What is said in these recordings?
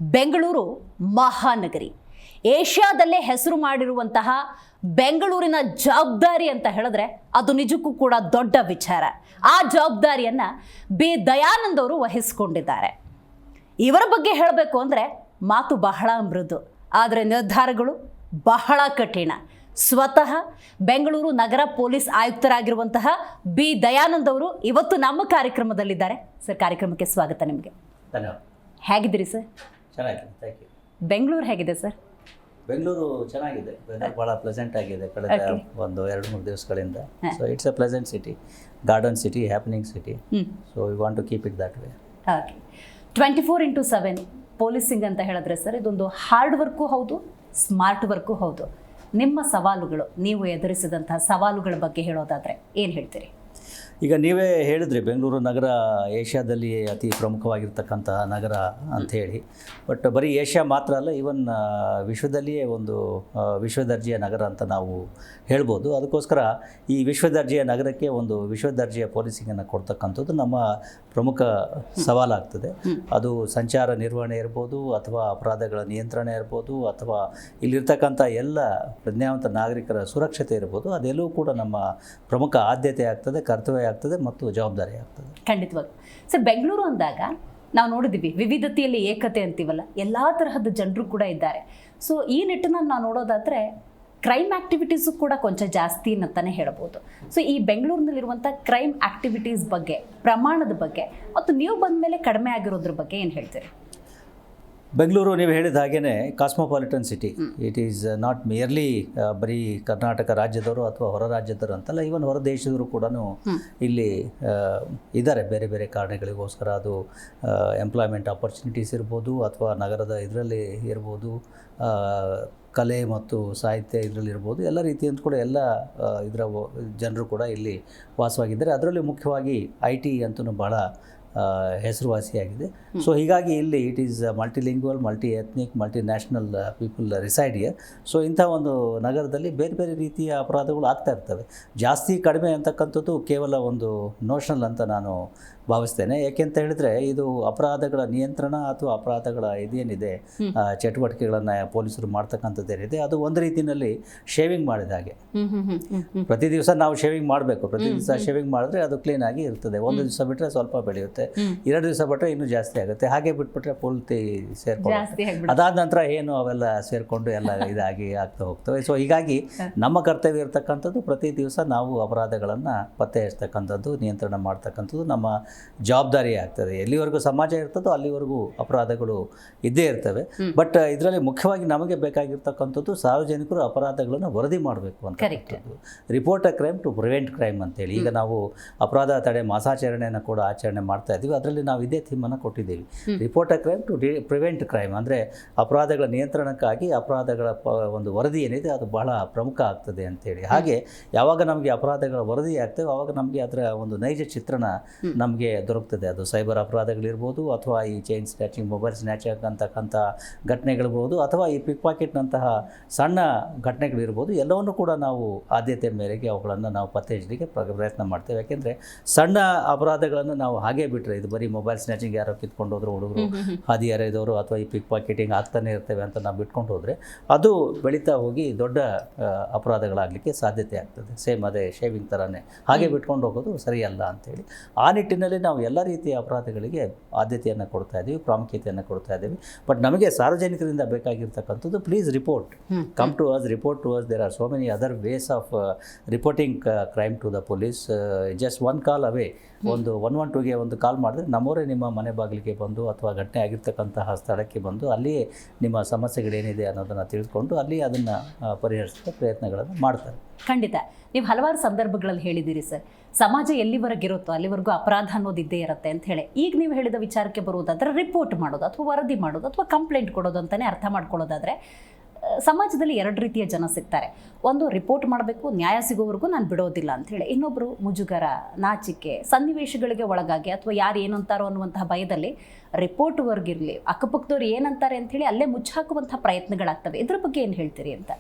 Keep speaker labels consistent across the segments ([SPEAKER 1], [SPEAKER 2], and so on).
[SPEAKER 1] ಬೆಂಗಳೂರು ಮಹಾನಗರಿ. ಏಷ್ಯಾದಲ್ಲೇ ಹೆಸರು ಮಾಡಿರುವಂತಹ ಬೆಂಗಳೂರಿನ ಜವಾಬ್ದಾರಿ ಅಂತ ಹೇಳಿದ್ರೆ ಅದು ನಿಜಕ್ಕೂ ಕೂಡ ದೊಡ್ಡ ವಿಚಾರ. ಆ ಜವಾಬ್ದಾರಿಯನ್ನ ಬಿ ದಯಾನಂದ್ ಅವರು ವಹಿಸಿಕೊಂಡಿದ್ದಾರೆ. ಇವರ ಬಗ್ಗೆ ಹೇಳಬೇಕು ಅಂದರೆ ಮಾತು ಬಹಳ ಮೃದು, ಆದರೆ ನಿರ್ಧಾರಗಳು ಬಹಳ ಕಠಿಣ. ಸ್ವತಃ ಬೆಂಗಳೂರು ನಗರ ಪೊಲೀಸ್ ಆಯುಕ್ತರಾಗಿರುವಂತಹ ಬಿ ದಯಾನಂದ್ ಅವರು ಇವತ್ತು ನಮ್ಮ ಕಾರ್ಯಕ್ರಮದಲ್ಲಿದ್ದಾರೆ. ಸರ್, ಕಾರ್ಯಕ್ರಮಕ್ಕೆ ಸ್ವಾಗತ. ನಿಮಗೆ
[SPEAKER 2] ಧನ್ಯವಾದ.
[SPEAKER 1] ಹೇಗಿದ್ದೀರಿ ಸರ್?
[SPEAKER 2] ಚೆನ್ನಾಗಿದೆ, ಥ್ಯಾಂಕ್ ಯು.
[SPEAKER 1] ಬೆಂಗಳೂರು ಹೇಗಿದೆ ಸರ್?
[SPEAKER 2] ಬೆಂಗಳೂರು ಚೆನ್ನಾಗಿದೆ, ವೆದರ್ ಭಾಳ ಪ್ಲೆಸೆಂಟ್ ಆಗಿದೆ ಕಳೆದ ಒಂದು 2-3 ದಿವಸಗಳಿಂದ. So it's a pleasant city, garden city, happening city. So we want to keep it that way.
[SPEAKER 1] Okay. 24x7 policing ಅಂತ ಹೇಳಿದ್ರೆ ಸರ್, ಇದೊಂದು ಹಾರ್ಡ್ ವರ್ಕು ಹೌದು, ಸ್ಮಾರ್ಟ್ ವರ್ಕು ಹೌದು. ನಿಮ್ಮ ಸವಾಲುಗಳು, ನೀವು ಎದುರಿಸಿದಂತಹ ಸವಾಲುಗಳ ಬಗ್ಗೆ ಹೇಳೋದಾದರೆ ಏನು ಹೇಳ್ತೀರಿ?
[SPEAKER 2] ಈಗ ನೀವೇ ಹೇಳಿದ್ರಿ, ಬೆಂಗಳೂರು ನಗರ ಏಷ್ಯಾದಲ್ಲಿ ಅತಿ ಪ್ರಮುಖವಾಗಿರ್ತಕ್ಕಂತಹ ನಗರ ಅಂಥೇಳಿ. ಬಟ್ ಬರೀ ಏಷ್ಯಾ ಮಾತ್ರ ಅಲ್ಲ, ಈವನ್ ವಿಶ್ವದಲ್ಲಿಯೇ ಒಂದು ವಿಶ್ವದರ್ಜೆಯ ನಗರ ಅಂತ ನಾವು ಹೇಳ್ಬೋದು. ಅದಕ್ಕೋಸ್ಕರ ಈ ವಿಶ್ವದರ್ಜೆಯ ನಗರಕ್ಕೆ ಒಂದು ವಿಶ್ವದರ್ಜೆಯ ಪೊಲೀಸಿಂಗನ್ನು ಕೊಡ್ತಕ್ಕಂಥದ್ದು ನಮ್ಮ ಪ್ರಮುಖ ಸವಾಲಾಗ್ತದೆ. ಅದು ಸಂಚಾರ ನಿರ್ವಹಣೆ ಇರ್ಬೋದು, ಅಥವಾ ಅಪರಾಧಗಳ ನಿಯಂತ್ರಣ ಇರ್ಬೋದು, ಅಥವಾ ಇಲ್ಲಿರ್ತಕ್ಕಂಥ ಎಲ್ಲ ಪ್ರಜ್ಞಾವಂತ ನಾಗರಿಕರ ಸುರಕ್ಷತೆ ಇರ್ಬೋದು. ಅದೆಲ್ಲವೂ ಕೂಡ ನಮ್ಮ ಪ್ರಮುಖ ಆದ್ಯತೆ ಆಗ್ತದೆ, ಕರ್ತವ್ಯ ಆಗ್ತದೆ ಮತ್ತು ಜವಾಬ್ದಾರಿ ಆಗ್ತದೆ.
[SPEAKER 1] ಖಂಡಿತವಾಗಿ ಸರ್. ಬೆಂಗಳೂರು ಅಂದಾಗ ನಾವು ನೋಡಿದ್ದೀವಿ, ವಿವಿಧತೆಯಲ್ಲಿ ಏಕತೆ ಅಂತೀವಲ್ಲ, ಎಲ್ಲ ತರಹದ ಜನರು ಕೂಡ ಇದ್ದಾರೆ. ಸೊ ಈ ನಿಟ್ಟಿನಲ್ಲಿ ನಾವು ನೋಡೋದಾದರೆ ಕ್ರೈಮ್ ಆ್ಯಕ್ಟಿವಿಟೀಸು ಕೂಡ ಕೊಂಚ ಜಾಸ್ತಿ ಅಂತಾನೆ ಹೇಳ್ಬೋದು. ಸೊ ಈ ಬೆಂಗಳೂರಿನಲ್ಲಿರುವಂಥ ಕ್ರೈಮ್ ಆ್ಯಕ್ಟಿವಿಟೀಸ್ ಬಗ್ಗೆ, ಪ್ರಮಾಣದ ಬಗ್ಗೆ, ಮತ್ತು ನೀವು ಬಂದ ಮೇಲೆ ಕಡಿಮೆ ಆಗಿರೋದ್ರ ಬಗ್ಗೆ ಏನು ಹೇಳ್ತೀರಿ?
[SPEAKER 2] ಬೆಂಗಳೂರು ನೀವು ಹೇಳಿದ ಹಾಗೆಯೇ cosmopolitan city. It is not merely ಬರೀ ಕರ್ನಾಟಕ ರಾಜ್ಯದವರು ಅಥವಾ ಹೊರ ರಾಜ್ಯದವರು ಅಂತಲ್ಲ, ಈವನ್ ಹೊರ ದೇಶದವರು ಕೂಡ ಇಲ್ಲಿ ಇದ್ದಾರೆ ಬೇರೆ ಬೇರೆ ಕಾರಣಗಳಿಗೋಸ್ಕರ. ಅದು ಎಂಪ್ಲಾಯ್ಮೆಂಟ್ ಆಪರ್ಚುನಿಟೀಸ್ ಇರ್ಬೋದು, ಅಥವಾ ನಗರದ ಇದರಲ್ಲಿ ಇರ್ಬೋದು, ಕಲೆ ಮತ್ತು ಸಾಹಿತ್ಯ ಇದರಲ್ಲಿರ್ಬೋದು, ಎಲ್ಲ ರೀತಿಯಂತ ಕೂಡ ಎಲ್ಲ ಇದರ ಜನರು ಕೂಡ ಇಲ್ಲಿ ವಾಸವಾಗಿದ್ದಾರೆ. ಅದರಲ್ಲಿ ಮುಖ್ಯವಾಗಿ IT ಅಂತೂ ಭಾಳ ಹೆಸರುವಾಸಿಯಾಗಿದೆ. ಸೊ ಹೀಗಾಗಿ ಇಲ್ಲಿ it is multilingual, multi ethnic, multi national people reside here. So ಇಂಥ ಒಂದು ನಗರದಲ್ಲಿ ಬೇರೆ ಬೇರೆ ರೀತಿಯ ಅಪರಾಧಗಳು ಆಗ್ತಾ ಇರ್ತವೆ. ಜಾಸ್ತಿ ಕಡಿಮೆ ಅಂತಕ್ಕಂಥದ್ದು ಕೇವಲ ಒಂದು ನೋಷನಲ್ ಅಂತ ನಾನು ಭಾವಿಸ್ತೇನೆ. ಯಾಕೆಂತ ಹೇಳಿದ್ರೆ, ಇದು ಅಪರಾಧಗಳ ನಿಯಂತ್ರಣ ಅಥವಾ ಅಪರಾಧಗಳ ಇದೇನಿದೆ ಚಟುವಟಿಕೆಗಳನ್ನು ಪೊಲೀಸರು ಮಾಡ್ತಕ್ಕಂಥದ್ದೇನಿದೆ, ಅದು ಒಂದು ರೀತಿಯಲ್ಲಿ ಶೇವಿಂಗ್ ಮಾಡಿದ ಹಾಗೆ. ಪ್ರತಿ ದಿವಸ ನಾವು ಶೇವಿಂಗ್ ಮಾಡಬೇಕು. ಪ್ರತಿ ದಿವಸ ಶೇವಿಂಗ್ ಮಾಡಿದ್ರೆ ಅದು ಕ್ಲೀನಾಗಿ ಇರ್ತದೆ. ಒಂದು ದಿವಸ ಬಿಟ್ಟರೆ ಸ್ವಲ್ಪ ಬೆಳೆಯುತ್ತೆ, 2 ದಿವಸ ಬಿಟ್ಟರೆ ಇನ್ನೂ ಜಾಸ್ತಿ ಆಗುತ್ತೆ. ಹಾಗೆ ಬಿಟ್ಬಿಟ್ರೆ ಪೂರ್ತಿ ಸೇರ್ಕೊಂಡು ಅದಾದ ನಂತರ ಏನು ಅವೆಲ್ಲ ಸೇರಿಕೊಂಡು ಎಲ್ಲ ಇದಾಗಿ ಆಗ್ತಾ ಹೋಗ್ತವೆ. ಸೊ ಹೀಗಾಗಿ ನಮ್ಮ ಕರ್ತವ್ಯ ಇರತಕ್ಕಂಥದ್ದು ಪ್ರತಿ ದಿವಸ ನಾವು ಅಪರಾಧಗಳನ್ನು ಪತ್ತೆ ಹಚ್ಚತಕ್ಕಂಥದ್ದು, ನಿಯಂತ್ರಣ ಮಾಡ್ತಕ್ಕಂಥದ್ದು ನಮ್ಮ ಜವಾಬ್ದಾರಿ ಆಗ್ತದೆ. ಎಲ್ಲಿವರೆಗೂ ಸಮಾಜ ಇರ್ತದೋ ಅಲ್ಲಿವರೆಗೂ ಅಪರಾಧಗಳು ಇದ್ದೇ ಇರ್ತವೆ. ಬಟ್ ಇದರಲ್ಲಿ ಮುಖ್ಯವಾಗಿ ನಮಗೆ ಬೇಕಾಗಿರ್ತಕ್ಕಂಥದ್ದು ಸಾರ್ವಜನಿಕರು ಅಪರಾಧಗಳನ್ನು ವರದಿ ಮಾಡಬೇಕು ಅಂತಕ್ಕಂಥದ್ದು. Report a crime to prevent crime ಅಂತೇಳಿ ಈಗ ನಾವು ಅಪರಾಧ ತಡೆ ಮಾಸಾಚರಣೆಯನ್ನು ಕೂಡ ಆಚರಣೆ ಮಾಡ್ತಾ ಇದ್ದೀವಿ. ಅದರಲ್ಲಿ ನಾವು ಇದೇ ಥೀಮನ್ನು ಕೊಟ್ಟಿದ್ದೀವಿ, report a crime to prevent crime. ಅಂದರೆ ಅಪರಾಧಗಳ ನಿಯಂತ್ರಣಕ್ಕಾಗಿ ಅಪರಾಧಗಳ ಒಂದು ವರದಿ ಏನಿದೆ ಅದು ಬಹಳ ಪ್ರಮುಖ ಆಗ್ತದೆ ಅಂತೇಳಿ. ಹಾಗೆ ಯಾವಾಗ ನಮಗೆ ಅಪರಾಧಗಳ ವರದಿ ಆಗ್ತವೆ ಆವಾಗ ನಮಗೆ ಅದರ ಒಂದು ನೈಜ ಚಿತ್ರಣ ನಮಗೆ ದೊರಕ್ತದೆ. ಅದು ಸೈಬರ್ ಅಪರಾಧಗಳಿರ್ಬೋದು, ಅಥವಾ ಈ ಚೈನ್ ಸ್ನ್ಯಾಚಿಂಗ್, ಮೊಬೈಲ್ ಸ್ನ್ಯಾಚಿಂಗ್ ಅಂತಕ್ಕಂಥ ಘಟನೆಗಳಿರ್ಬೋದು, ಅಥವಾ ಈ ಪಿಕ್ ಪಾಕೆಟ್ನಂತಹ ಸಣ್ಣ ಘಟನೆಗಳಿರ್ಬೋದು. ಎಲ್ಲವನ್ನು ಕೂಡ ನಾವು ಆದ್ಯತೆ ಮೇರೆಗೆ ಅವುಗಳನ್ನು ನಾವು ಪತ್ತೆ ಹಚ್ಚಲಿಕ್ಕೆ ಪ್ರಯತ್ನ ಮಾಡ್ತೇವೆ. ಯಾಕೆಂದರೆ ಸಣ್ಣ ಅಪರಾಧಗಳನ್ನು ನಾವು ಹಾಗೇ ಬಿಟ್ಟರೆ, ಇದು ಬರೀ ಮೊಬೈಲ್ ಸ್ನ್ಯಾಚಿಂಗ್ ಯಾರೋ ಕಿತ್ಕೊಂಡು ಹೋದ್ರು ಹುಡುಗರು, ಹಾದಿ ಹರಿದವರು, ಅಥವಾ ಈ ಪಿಕ್ ಪಾಕೆಟಿಂಗ್ ಆಗ್ತಾನೆ ಇರ್ತೇವೆ ಅಂತ ನಾವು ಬಿಟ್ಕೊಂಡು ಹೋದರೆ ಅದು ಬೆಳೀತಾ ಹೋಗಿ ದೊಡ್ಡ ಅಪರಾಧಗಳಾಗಲಿಕ್ಕೆ ಸಾಧ್ಯತೆ ಆಗ್ತದೆ. ಸೇಮ್ ಅದೇ ಶೇವಿಂಗ್ ಥರನೇ ಹಾಗೆ ಬಿಟ್ಕೊಂಡು ಹೋಗೋದು ಸರಿಯಲ್ಲ ಅಂಥೇಳಿ ಆ ನಿಟ್ಟಿನಲ್ಲಿ ನಾವು ಎಲ್ಲ ರೀತಿಯ ಅಪರಾಧಗಳಿಗೆ ಆದ್ಯತೆಯನ್ನು ಕೊಡ್ತಾ ಇದ್ದೀವಿ, ಪ್ರಾಮುಖ್ಯತೆಯನ್ನು ಕೊಡ್ತಾ ಇದ್ದೀವಿ. ಬಟ್ ನಮಗೆ ಸಾರ್ವಜನಿಕರಿಂದ ಬೇಕಾಗಿರ್ತಕ್ಕಂಥದ್ದು, please report, come to us, report to us. There are so many other ways of reporting crime to the police. Just 1 call away, ಒಂದು 112ಗೆ ಒಂದು ಕಾಲ್ ಮಾಡಿದ್ರೆ ನಮ್ಮವರೇ ನಿಮ್ಮ ಮನೆ ಬಾಗಿಲಿಗೆ ಬಂದು ಅಥವಾ ಘಟನೆ ಆಗಿರ್ತಕ್ಕಂತಹ ಸ್ಥಳಕ್ಕೆ ಬಂದು ಅಲ್ಲಿಯೇ ನಿಮ್ಮ ಸಮಸ್ಯೆಗಳೇನಿದೆ ಅನ್ನೋದನ್ನು ತಿಳಿದುಕೊಂಡು ಅಲ್ಲಿ ಅದನ್ನು ಪರಿಹರಿಸುವ ಪ್ರಯತ್ನಗಳನ್ನು ಮಾಡ್ತಾರೆ.
[SPEAKER 1] ಖಂಡಿತ. ನೀವು ಹಲವಾರು ಸಂದರ್ಭಗಳಲ್ಲಿ ಹೇಳಿದ್ದೀರಿ ಸರ್, ಸಮಾಜ ಎಲ್ಲಿವರೆಗಿರುತ್ತೋ ಅಲ್ಲಿವರೆಗೂ ಅಪರಾಧ ಅನ್ನೋದು ಇದ್ದೇ ಇರುತ್ತೆ ಅಂತ ಹೇಳಿ. ಈಗ ನೀವು ಹೇಳಿದ ವಿಚಾರಕ್ಕೆ ಬರುವುದಾದರೆ ರಿಪೋರ್ಟ್ ಮಾಡೋದು ಅಥವಾ ವರದಿ ಮಾಡೋದು ಅಥವಾ ಕಂಪ್ಲೇಂಟ್ ಕೊಡೋದು ಅಂತಲೇ ಅರ್ಥ ಮಾಡ್ಕೊಳ್ಳೋದಾದರೆ, ಸಮಾಜದಲ್ಲಿ 2 ರೀತಿಯ ಜನ ಸಿಗ್ತಾರೆ. ಒಂದು, ರಿಪೋರ್ಟ್ ಮಾಡಬೇಕು, ನ್ಯಾಯ ಸಿಗೋವರೆಗೂ ನಾನು ಬಿಡೋದಿಲ್ಲ ಅಂಥೇಳಿ. ಇನ್ನೊಬ್ಬರು ಮುಜುಗರ, ನಾಚಿಕೆ, ಸನ್ನಿವೇಶಗಳಿಗೆ ಒಳಗಾಗಿ ಅಥವಾ ಯಾರು ಏನಂತಾರೋ ಅನ್ನುವಂತಹ ಭಯದಲ್ಲಿ ರಿಪೋರ್ಟ್ವರೆಗಿರಲಿ, ಅಕ್ಕಪಕ್ಕದವ್ರು ಏನಂತಾರೆ ಅಂಥೇಳಿ ಅಲ್ಲೇ ಮುಚ್ಚಾಕುವಂಥ ಪ್ರಯತ್ನಗಳಾಗ್ತವೆ. ಇದ್ರ ಬಗ್ಗೆ ಏನು ಹೇಳ್ತೀರಿ ಅಂತ?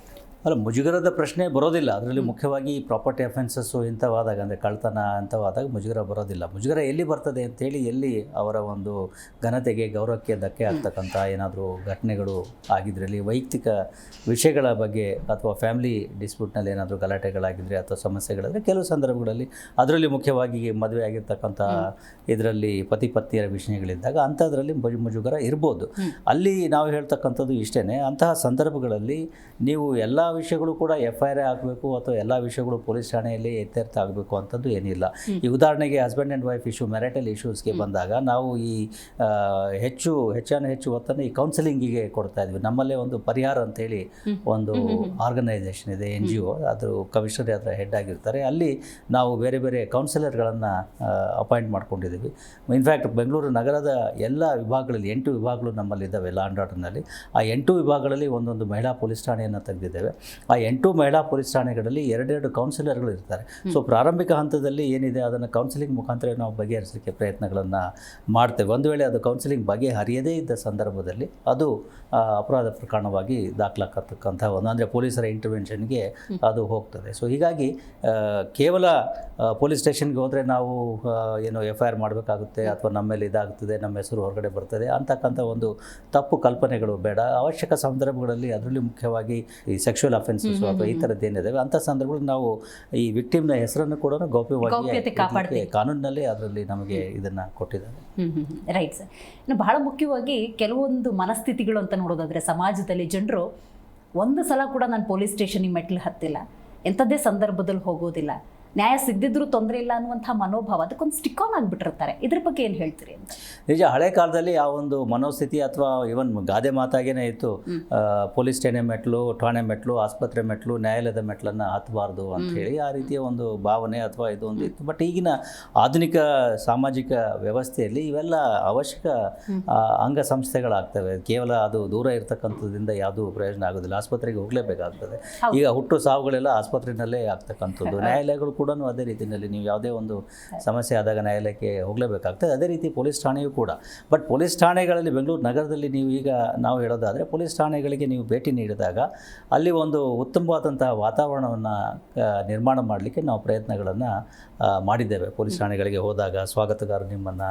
[SPEAKER 2] ಅಲ್ಲ, ಮುಜುಗರದ ಪ್ರಶ್ನೆ ಬರೋದಿಲ್ಲ. ಅದರಲ್ಲಿ ಮುಖ್ಯವಾಗಿ ಪ್ರಾಪರ್ಟಿ ಅಫೆನ್ಸಸ್ಸು ಇಂಥವಾದಾಗ, ಅಂದರೆ ಕಳ್ತನ ಅಂಥವಾದಾಗ ಮುಜುಗರ ಬರೋದಿಲ್ಲ. ಮುಜುಗರ ಎಲ್ಲಿ ಬರ್ತದೆ ಅಂತೇಳಿ, ಎಲ್ಲಿ ಅವರ ಒಂದು ಘನತೆಗೆ, ಗೌರವಕ್ಕೆ ಧಕ್ಕೆ ಆಗ್ತಕ್ಕಂಥ ಏನಾದರೂ ಘಟನೆಗಳು ಆಗಿದ್ರಲ್ಲಿ, ವೈಯಕ್ತಿಕ ವಿಷಯಗಳ ಬಗ್ಗೆ ಅಥವಾ ಫ್ಯಾಮಿಲಿ ಡಿಸ್ಪ್ಯೂಟ್ನಲ್ಲಿ ಏನಾದರೂ ಗಲಾಟೆಗಳಾಗಿದ್ದರೆ ಅಥವಾ ಸಮಸ್ಯೆಗಳಾದರೆ, ಕೆಲವು ಸಂದರ್ಭಗಳಲ್ಲಿ ಅದರಲ್ಲಿ ಮುಖ್ಯವಾಗಿ ಮದುವೆ ಆಗಿರ್ತಕ್ಕಂಥ ಇದರಲ್ಲಿ ಪತಿ ಪತ್ನಿಯರ ವಿಷಯಗಳಿದ್ದಾಗ ಅಂಥದ್ರಲ್ಲಿ ಮುಜುಗರ ಇರ್ಬೋದು. ಅಲ್ಲಿ ನಾವು ಹೇಳ್ತಕ್ಕಂಥದ್ದು ಇಷ್ಟೇ, ಅಂತಹ ಸಂದರ್ಭಗಳಲ್ಲಿ ನೀವು ಎಲ್ಲ ವಿಷಯಗಳು ಕೂಡ FIR ಆಗಬೇಕು ಅಥವಾ ಎಲ್ಲ ವಿಷಯಗಳು ಪೊಲೀಸ್ ಠಾಣೆಯಲ್ಲಿ ಇತ್ಯರ್ಥ ಆಗಬೇಕು ಅಂತದ್ದು ಏನಿಲ್ಲ. ಈ ಉದಾಹರಣೆಗೆ husband and wife issue, marital ಇಶ್ಯೂಸ್ಗೆ ಬಂದಾಗ ನಾವು ಈ ಹೆಚ್ಚು ಒತ್ತನ್ನು ಈ ಕೌನ್ಸಿಲಿಂಗಿಗೆ ಕೊಡ್ತಾ ಇದ್ವಿ. ನಮ್ಮಲ್ಲೇ ಒಂದು ಪರಿಹಾರ ಅಂತೇಳಿ ಒಂದು ಆರ್ಗನೈಸೇಷನ್ ಇದೆ, NGO, ಅದು ಕಮಿಷನರ್ ಅದರ ಹೆಡ್ ಆಗಿರ್ತಾರೆ. ಅಲ್ಲಿ ನಾವು ಬೇರೆ ಬೇರೆ ಕೌನ್ಸಿಲರ್ಗಳನ್ನು ಅಪಾಯಿಂಟ್ ಮಾಡ್ಕೊಂಡಿದ್ದೀವಿ. ಇನ್ಫ್ಯಾಕ್ಟ್ ಬೆಂಗಳೂರು ನಗರದ ಎಲ್ಲ ವಿಭಾಗಗಳಲ್ಲಿ 8 ವಿಭಾಗಗಳು ನಮ್ಮಲ್ಲಿದ್ದಾವೆ ಲಾ ಆ್ಯಂಡ್ ಆರ್ಡರ್ನಲ್ಲಿ. ಆ 8 ವಿಭಾಗಗಳಲ್ಲಿ ಒಂದೊಂದು ಮಹಿಳಾ ಪೊಲೀಸ್ ಠಾಣೆಯನ್ನು ತೆಗೆದಿದ್ದೇವೆ. ಆ 8 ಮಹಿಳಾ ಪೊಲೀಸ್ ಠಾಣೆಗಳಲ್ಲಿ 2 ಕೌನ್ಸಿಲರ್ಗಳು ಇರ್ತಾರೆ. ಸೊ ಪ್ರಾರಂಭಿಕ ಹಂತದಲ್ಲಿ ಏನಿದೆ ಅದನ್ನು ಕೌನ್ಸಿಲಿಂಗ್ ಮುಖಾಂತರ ನಾವು ಬಗೆಹರಿಸಲಿಕ್ಕೆ ಪ್ರಯತ್ನಗಳನ್ನು ಮಾಡ್ತೇವೆ. ಒಂದು ವೇಳೆ ಅದು ಕೌನ್ಸಿಲಿಂಗ್ ಬಗೆಹರಿಯದೇ ಇದ್ದ ಸಂದರ್ಭದಲ್ಲಿ ಅದು ಅಪರಾಧ ಪ್ರಕರಣವಾಗಿ ದಾಖಲಾಗತಕ್ಕಂಥ ಒಂದು, ಅಂದರೆ ಪೊಲೀಸರ ಇಂಟರ್ವೆನ್ಷನ್ಗೆ ಅದು ಹೋಗ್ತದೆ. ಸೊ ಹೀಗಾಗಿ ಕೇವಲ ಪೊಲೀಸ್ ಸ್ಟೇಷನ್ಗೆ ಹೋದರೆ ನಾವು ಏನು FIR ಮಾಡಬೇಕಾಗುತ್ತೆ ಅಥವಾ ನಮ್ಮ ಮೇಲೆ ಇದಾಗ್ತದೆ, ನಮ್ಮ ಹೆಸರು ಹೊರಗಡೆ ಬರ್ತದೆ ಅಂತಕ್ಕಂಥ ಒಂದು ತಪ್ಪು ಕಲ್ಪನೆಗಳು ಬೇಡ. ಅವಶ್ಯಕ ಸಂದರ್ಭಗಳಲ್ಲಿ, ಅದರಲ್ಲಿ ಮುಖ್ಯವಾಗಿ ಈ ಸೆಕ್ಷುವಲ್ ಅಫೆನ್ಸಸ್ ಅಥವಾ ಈ ಥರದ್ದು ಏನಿದಾವೆ ಅಂಥ ಸಂದರ್ಭಗಳಲ್ಲಿ ನಾವು ಈ ವಿಕ್ಟಿಮ್ನ ಹೆಸರನ್ನು ಕೂಡ ಗೌಪ್ಯವಾಗಿ ಕಾನೂನಿನಲ್ಲಿ ಅದರಲ್ಲಿ ನಮಗೆ ಇದನ್ನು ಕೊಟ್ಟಿದ್ದಾರೆ.
[SPEAKER 1] Right sir. ಇನ್ನು ಬಹಳ ಮುಖ್ಯವಾಗಿ ಕೆಲವೊಂದು ಮನಸ್ಥಿತಿಗಳು ಅಂತ ನೋಡೋದಾದರೆ, ಸಮಾಜದಲ್ಲಿ ಜನರು ಒಂದು ಸಲ ಕೂಡ ನಾನು ಪೊಲೀಸ್ ಸ್ಟೇಷನಿಗೆ ಮೆಟ್ಲು ಹತ್ತಿಲ್ಲ, ಎಂಥದ್ದೇ ಸಂದರ್ಭದಲ್ಲಿ ಹೋಗೋದಿಲ್ಲ, ನ್ಯಾಯ ಸಿಗದಿದ್ರೂ ತೊಂದರೆ ಇಲ್ಲ ಅನ್ನುವಂಥ ಮನೋಭಾವ ಅದಕ್ಕೊಂದು ಸ್ಟಿಕ್ ಆನ್ ಆಗಿಬಿಟ್ಟಿರ್ತಾರೆ. ಇದ್ರ ಬಗ್ಗೆ ಏನು ಹೇಳ್ತೀರಿ ಅಂತ?
[SPEAKER 2] ನಿಜ, ಹಳೆ ಕಾಲದಲ್ಲಿ ಆ ಒಂದು ಮನೋಸ್ಥಿತಿ ಅಥವಾ ಇವನ್ ಗಾದೆ ಮಾತಾಗೇನೆ ಇತ್ತು, ಪೊಲೀಸ್ ಠಾಣೆ ಮೆಟ್ಲು, ಆಸ್ಪತ್ರೆ ಮೆಟ್ಲು, ನ್ಯಾಯಾಲಯದ ಮೆಟ್ಲನ್ನು ಹತ್ತಬಾರ್ದು ಅಂಥೇಳಿ ಆ ರೀತಿಯ ಒಂದು ಭಾವನೆ ಅಥವಾ ಇದೊಂದು ಇತ್ತು. ಬಟ್ ಈಗಿನ ಆಧುನಿಕ ಸಾಮಾಜಿಕ ವ್ಯವಸ್ಥೆಯಲ್ಲಿ ಇವೆಲ್ಲ ಅವಶ್ಯಕ ಅಂಗಸಂಸ್ಥೆಗಳಾಗ್ತವೆ. ಕೇವಲ ಅದು ದೂರ ಇರ್ತಕ್ಕಂಥದ್ರಿಂದ ಯಾವುದೂ ಪ್ರಯೋಜನ ಆಗೋದಿಲ್ಲ. ಆಸ್ಪತ್ರೆಗೆ ಹೋಗಲೇಬೇಕಾಗ್ತದೆ. ಈಗ ಹುಟ್ಟು ಸಾವುಗಳೆಲ್ಲ ಆಸ್ಪತ್ರೆಯಲ್ಲೇ ಆಗ್ತಕ್ಕಂಥದ್ದು. ನ್ಯಾಯಾಲಯಗಳು ಕೂಡ ಅದೇ ರೀತಿಯಲ್ಲಿ ನೀವು ಯಾವುದೇ ಒಂದು ಸಮಸ್ಯೆ ಆದಾಗ ನ್ಯಾಯಾಲಯಕ್ಕೆ ಹೋಗಲೇಬೇಕಾಗ್ತದೆ. ಅದೇ ರೀತಿ ಪೊಲೀಸ್ ಠಾಣೆಯೂ ಕೂಡ. ಬಟ್ ಪೊಲೀಸ್ ಠಾಣೆಗಳಲ್ಲಿ ಬೆಂಗಳೂರು ನಗರದಲ್ಲಿ ನೀವು ಈಗ ನಾವು ಹೇಳೋದಾದರೆ, ಪೊಲೀಸ್ ಠಾಣೆಗಳಿಗೆ ನೀವು ಭೇಟಿ ನೀಡಿದಾಗ ಅಲ್ಲಿ ಒಂದು ಉತ್ತಮವಾದಂತಹ ವಾತಾವರಣವನ್ನು ನಿರ್ಮಾಣ ಮಾಡಲಿಕ್ಕೆ ನಾವು ಪ್ರಯತ್ನಗಳನ್ನು ಮಾಡಿದ್ದೇವೆ. ಪೊಲೀಸ್ ಠಾಣೆಗಳಿಗೆ ಹೋದಾಗ ಸ್ವಾಗತಗಾರರು ನಿಮ್ಮನ್ನು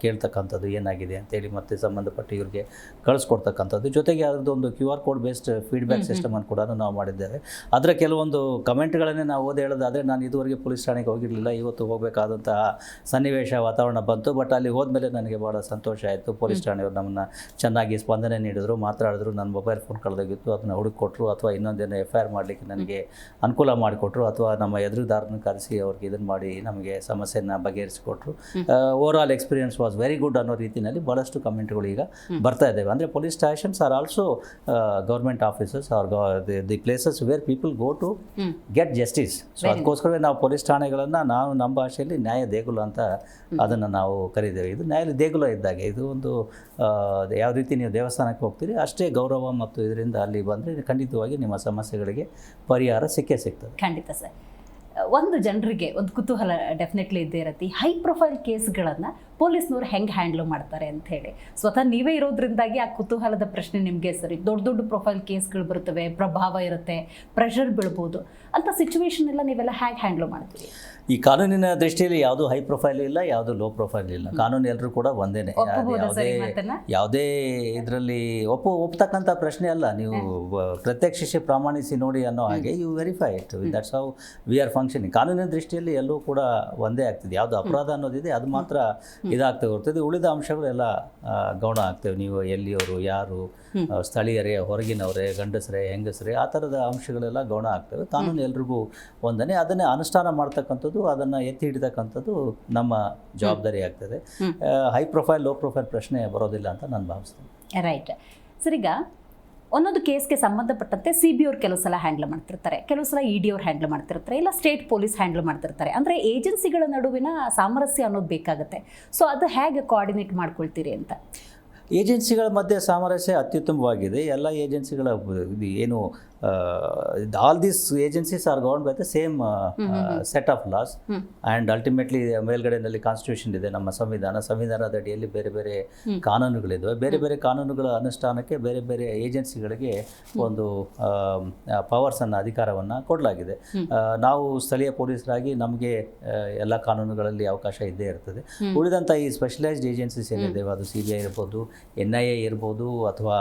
[SPEAKER 2] ಕೇಳ್ತಕ್ಕಂಥದ್ದು ಏನಾಗಿದೆ ಅಂತೇಳಿ ಮತ್ತೆ ಸಂಬಂಧಪಟ್ಟ ಇವರಿಗೆ ಕಳಿಸ್ಕೊಡ್ತಕ್ಕಂಥದ್ದು. ಜೊತೆಗೆ ಅದರದ್ದೊಂದು QR ಕೋಡ್ ಬೇಸ್ಡ್ ಫೀಡ್ಬ್ಯಾಕ್ ಸಿಸ್ಟಮನ್ನು ಕೂಡ ನಾವು ಮಾಡಿದ್ದೇವೆ. ಅದರ ಕೆಲವೊಂದು ಕಮೆಂಟ್ಗಳನ್ನೇ ನಾವು ಓದಿ ಹೇಳೋದಾದರೆ, ನಾನು ಇದುವರೆಗೆ ಪೊಲೀಸ್ ಠಾಣೆಗೆ ಹೋಗಿರಲಿಲ್ಲ, ಇವತ್ತು ಹೋಗಬೇಕಾದಂತಹ ಸನ್ನಿವೇಶ ವಾತಾವರಣ ಬಂತು. ಬಟ್ ಅಲ್ಲಿ ಹೋದ್ಮೇಲೆ ನನಗೆ ಭಾಳ ಸಂತೋಷ ಆಯಿತು. ಪೊಲೀಸ್ ಠಾಣೆಯವರು ನಮ್ಮನ್ನು ಚೆನ್ನಾಗಿ ಸ್ಪಂದನೆ ನೀಡಿದರು, ಮಾತಾಡಿದ್ರು. ನನ್ನ ಮೊಬೈಲ್ ಫೋನ್ ಕಳೆದೋಗಿತ್ತು, ಅದನ್ನು ಹುಡುಕೊಟ್ರು, ಅಥವಾ ಇನ್ನೊಂದೇನೋ FIR ಮಾಡಲಿಕ್ಕೆ ನನಗೆ ಅನುಕೂಲ ಮಾಡಿಕೊಟ್ರು, ಅಥವಾ ನಮ್ಮ ಎದುರುದಾರನ ಕರೆಸಿ ಅವ್ರಿಗೆ ಇದನ್ನು ಮಾಡಿ ನಮಗೆ ಸಮಸ್ಯೆಯನ್ನು ಬಗೆಹರಿಸಿಕೊಟ್ರು. Overall experience was very good ಅನ್ನೋ ರೀತಿಯಲ್ಲಿ ಭಾಳಷ್ಟು ಕಮೆಂಟ್ಗಳು ಈಗ ಬರ್ತಾ ಇದ್ದಾವೆ. ಅಂದರೆ police stations are also government offices are the places where people go to get justice. So ಅದಕ್ಕೋಸ್ಕರವೇ ನಾವು ಪೊಲೀಸ್ ಠಾಣೆಗಳನ್ನು ನಮ್ಮ ಭಾಷೆಯಲ್ಲಿ ನ್ಯಾಯ ದೇಗುಲ ಅಂತ ಅದನ್ನು ನಾವು ಕರೀತೇವೆ. ಇದು ನ್ಯಾಯ ದೇಗುಲ ಇದ್ದಾಗೆ. ಇದು ಒಂದು ಯಾವ ರೀತಿ ನೀವು ದೇವಸ್ಥಾನಕ್ಕೆ ಹೋಗ್ತೀರಿ ಅಷ್ಟೇ ಗೌರವ, ಮತ್ತು ಇದರಿಂದ ಅಲ್ಲಿ ಬಂದರೆ ಖಂಡಿತವಾಗಿ ನಿಮ್ಮ ಸಮಸ್ಯೆಗಳಿಗೆ ಪರಿಹಾರ ಸಿಕ್ಕೇ ಸಿಗ್ತದೆ.
[SPEAKER 1] ಖಂಡಿತ ಸರ್. ಒಂದು ಜನರಿಗೆ ಒಂದು ಕುತೂಹಲ ಡೆಫಿನೆಟ್ಲಿ ಇದ್ದೇ ಇರತ್ತೆ, ಹೈ ಪ್ರೊಫೈಲ್ ಕೇಸ್ಗಳನ್ನು ಪೊಲೀಸ್ನವ್ರು ಹೆಂಗೆ ಹ್ಯಾಂಡ್ಲ್ ಮಾಡ್ತಾರೆ ಅಂತ ಹೇಳಿ. ಸ್ವತಃ ನೀವೇ ಇರೋದ್ರಿಂದಾಗಿ ಆ ಕುತೂಹಲದ ಪ್ರಶ್ನೆ ನಿಮಗೆ ಸರಿ. ದೊಡ್ಡ ಪ್ರೊಫೈಲ್ ಕೇಸ್ಗಳು ಬರ್ತವೆ, ಪ್ರಭಾವ ಇರುತ್ತೆ, ಪ್ರೆಷರ್ ಬೀಳ್ಬೋದು ಅಂತ ಸಿಚುವೇಶನ್ ಎಲ್ಲ ನೀವೆಲ್ಲ ಹೇಗೆ ಹ್ಯಾಂಡ್ಲ್ ಮಾಡ್ತೀರಿ?
[SPEAKER 2] ಈ ಕಾನೂನಿನ ದೃಷ್ಟಿಯಲ್ಲಿ ಯಾವುದು ಹೈ ಪ್ರೊಫೈಲ್ ಇಲ್ಲ, ಯಾವುದು ಲೋ ಪ್ರೊಫೈಲ್ ಇಲ್ಲ. ಕಾನೂನು ಎಲ್ಲರೂ ಕೂಡ ಒಂದೇನೆ. ಯಾವುದೇ ಇದರಲ್ಲಿ ಒಪ್ತಕ್ಕಂಥ ಪ್ರಶ್ನೆ ಅಲ್ಲ. ನೀವು ಪ್ರತ್ಯಕ್ಷಿಸಿ ಪ್ರಾಮಾಣಿಸಿ ನೋಡಿ ಅನ್ನೋ ಹಾಗೆ you verify it. That's how we are functioning. ಕಾನೂನಿನ ದೃಷ್ಟಿಯಲ್ಲಿ ಎಲ್ಲೂ ಕೂಡ ಒಂದೇ ಆಗ್ತದೆ. ಯಾವುದು ಅಪರಾಧ ಅನ್ನೋದಿದೆ ಅದು ಮಾತ್ರ ಇದಾಗ್ತದೆ ಹೊರತದೆ, ಉಳಿದ ಅಂಶಗಳೆಲ್ಲ ಗೌಣ ಆಗ್ತವೆ. ನೀವು ಎಲ್ಲಿಯವರು, ಯಾರು, ಸ್ಥಳೀಯರೇ, ಹೊರಗಿನವರೇ, ಗಂಡಸರೇ, ಹೆಂಗಸರೇ, ಆ ಥರದ ಅಂಶಗಳೆಲ್ಲ ಗೌಣ ಆಗ್ತವೆ. ಕಾನೂನು ಎಲ್ರಿಗೂ ಒಂದನೇ. ಅದನ್ನೇ ಅನುಷ್ಠಾನ ಮಾಡ್ತಕ್ಕಂಥದ್ದು, ಅದನ್ನು ಎತ್ತಿ ಹಿಡಿತಕ್ಕಂಥದ್ದು ನಮ್ಮ ಜವಾಬ್ದಾರಿ ಆಗ್ತದೆ. ಹೈ ಪ್ರೊಫೈಲ್ ಲೋ ಪ್ರೊಫೈಲ್ ಪ್ರಶ್ನೆ ಬರೋದಿಲ್ಲ ಅಂತ ನಾನು ಭಾವಿಸ್ತೇನೆ.
[SPEAKER 1] Right sir. ಈಗ ಒಂದೊಂದು ಕೇಸ್ಗೆ ಸಂಬಂಧಪಟ್ಟಂತೆ CB ಅವ್ರು ಕೆಲವು ಸಲ ಹ್ಯಾಂಡಲ್ ಮಾಡ್ತಿರ್ತಾರೆ, ಕೆಲವು ಸಲ ED ಅವ್ರು ಹ್ಯಾಂಡಲ್ ಮಾಡ್ತಿರ್ತಾರೆ, ಇಲ್ಲ ಸ್ಟೇಟ್ ಪೊಲೀಸ್ ಹ್ಯಾಂಡಲ್ ಮಾಡ್ತಿರ್ತಾರೆ. ಅಂದರೆ ಏಜೆನ್ಸಿಗಳ ನಡುವಿನ ಸಾಮರಸ್ಯ ಅನ್ನೋದು ಬೇಕಾಗುತ್ತೆ. ಸೊ ಅದು ಹೇಗೆ ಕೋಆರ್ಡಿನೇಟ್ ಮಾಡ್ಕೊಳ್ತೀರಿ ಅಂತ?
[SPEAKER 2] ಏಜೆನ್ಸಿಗಳ ಮಧ್ಯೆ ಸಾಮರಸ್ಯ ಅತ್ಯುತ್ತಮವಾಗಿದೆ. ಎಲ್ಲ ಏಜೆನ್ಸಿಗಳ ಇದು ಏನು all these agencies are govern by the same set of laws and ultimately ಮೇಲ್ಗಡೆಯಲ್ಲಿ ಕಾನ್ಸ್ಟಿಟ್ಯೂಷನ್ ಇದೆ, ನಮ್ಮ ಸಂವಿಧಾನದ ಅಡಿಯಲ್ಲಿ ಬೇರೆ ಬೇರೆ ಕಾನೂನುಗಳಿದ್ದಾವೆ. ಬೇರೆ ಬೇರೆ ಕಾನೂನುಗಳ ಅನುಷ್ಠಾನಕ್ಕೆ ಬೇರೆ ಬೇರೆ ಏಜೆನ್ಸಿಗಳಿಗೆ ಒಂದು ಪವರ್ಸನ್ನು, ಅಧಿಕಾರವನ್ನು ಕೊಡಲಾಗಿದೆ. ನಾವು ಸ್ಥಳೀಯ ಪೊಲೀಸರಾಗಿ ನಮಗೆ ಎಲ್ಲ ಕಾನೂನುಗಳಲ್ಲಿ ಅವಕಾಶ ಇದ್ದೇ ಇರ್ತದೆ. ಉಳಿದಂಥ ಈ ಸ್ಪೆಷಲೈಸ್ಡ್ ಏಜೆನ್ಸೀಸ್ ಏನಿದೆ, ಅದು CBI ಇರ್ಬೋದು, NIA ಇರ್ಬೋದು, ಅಥವಾ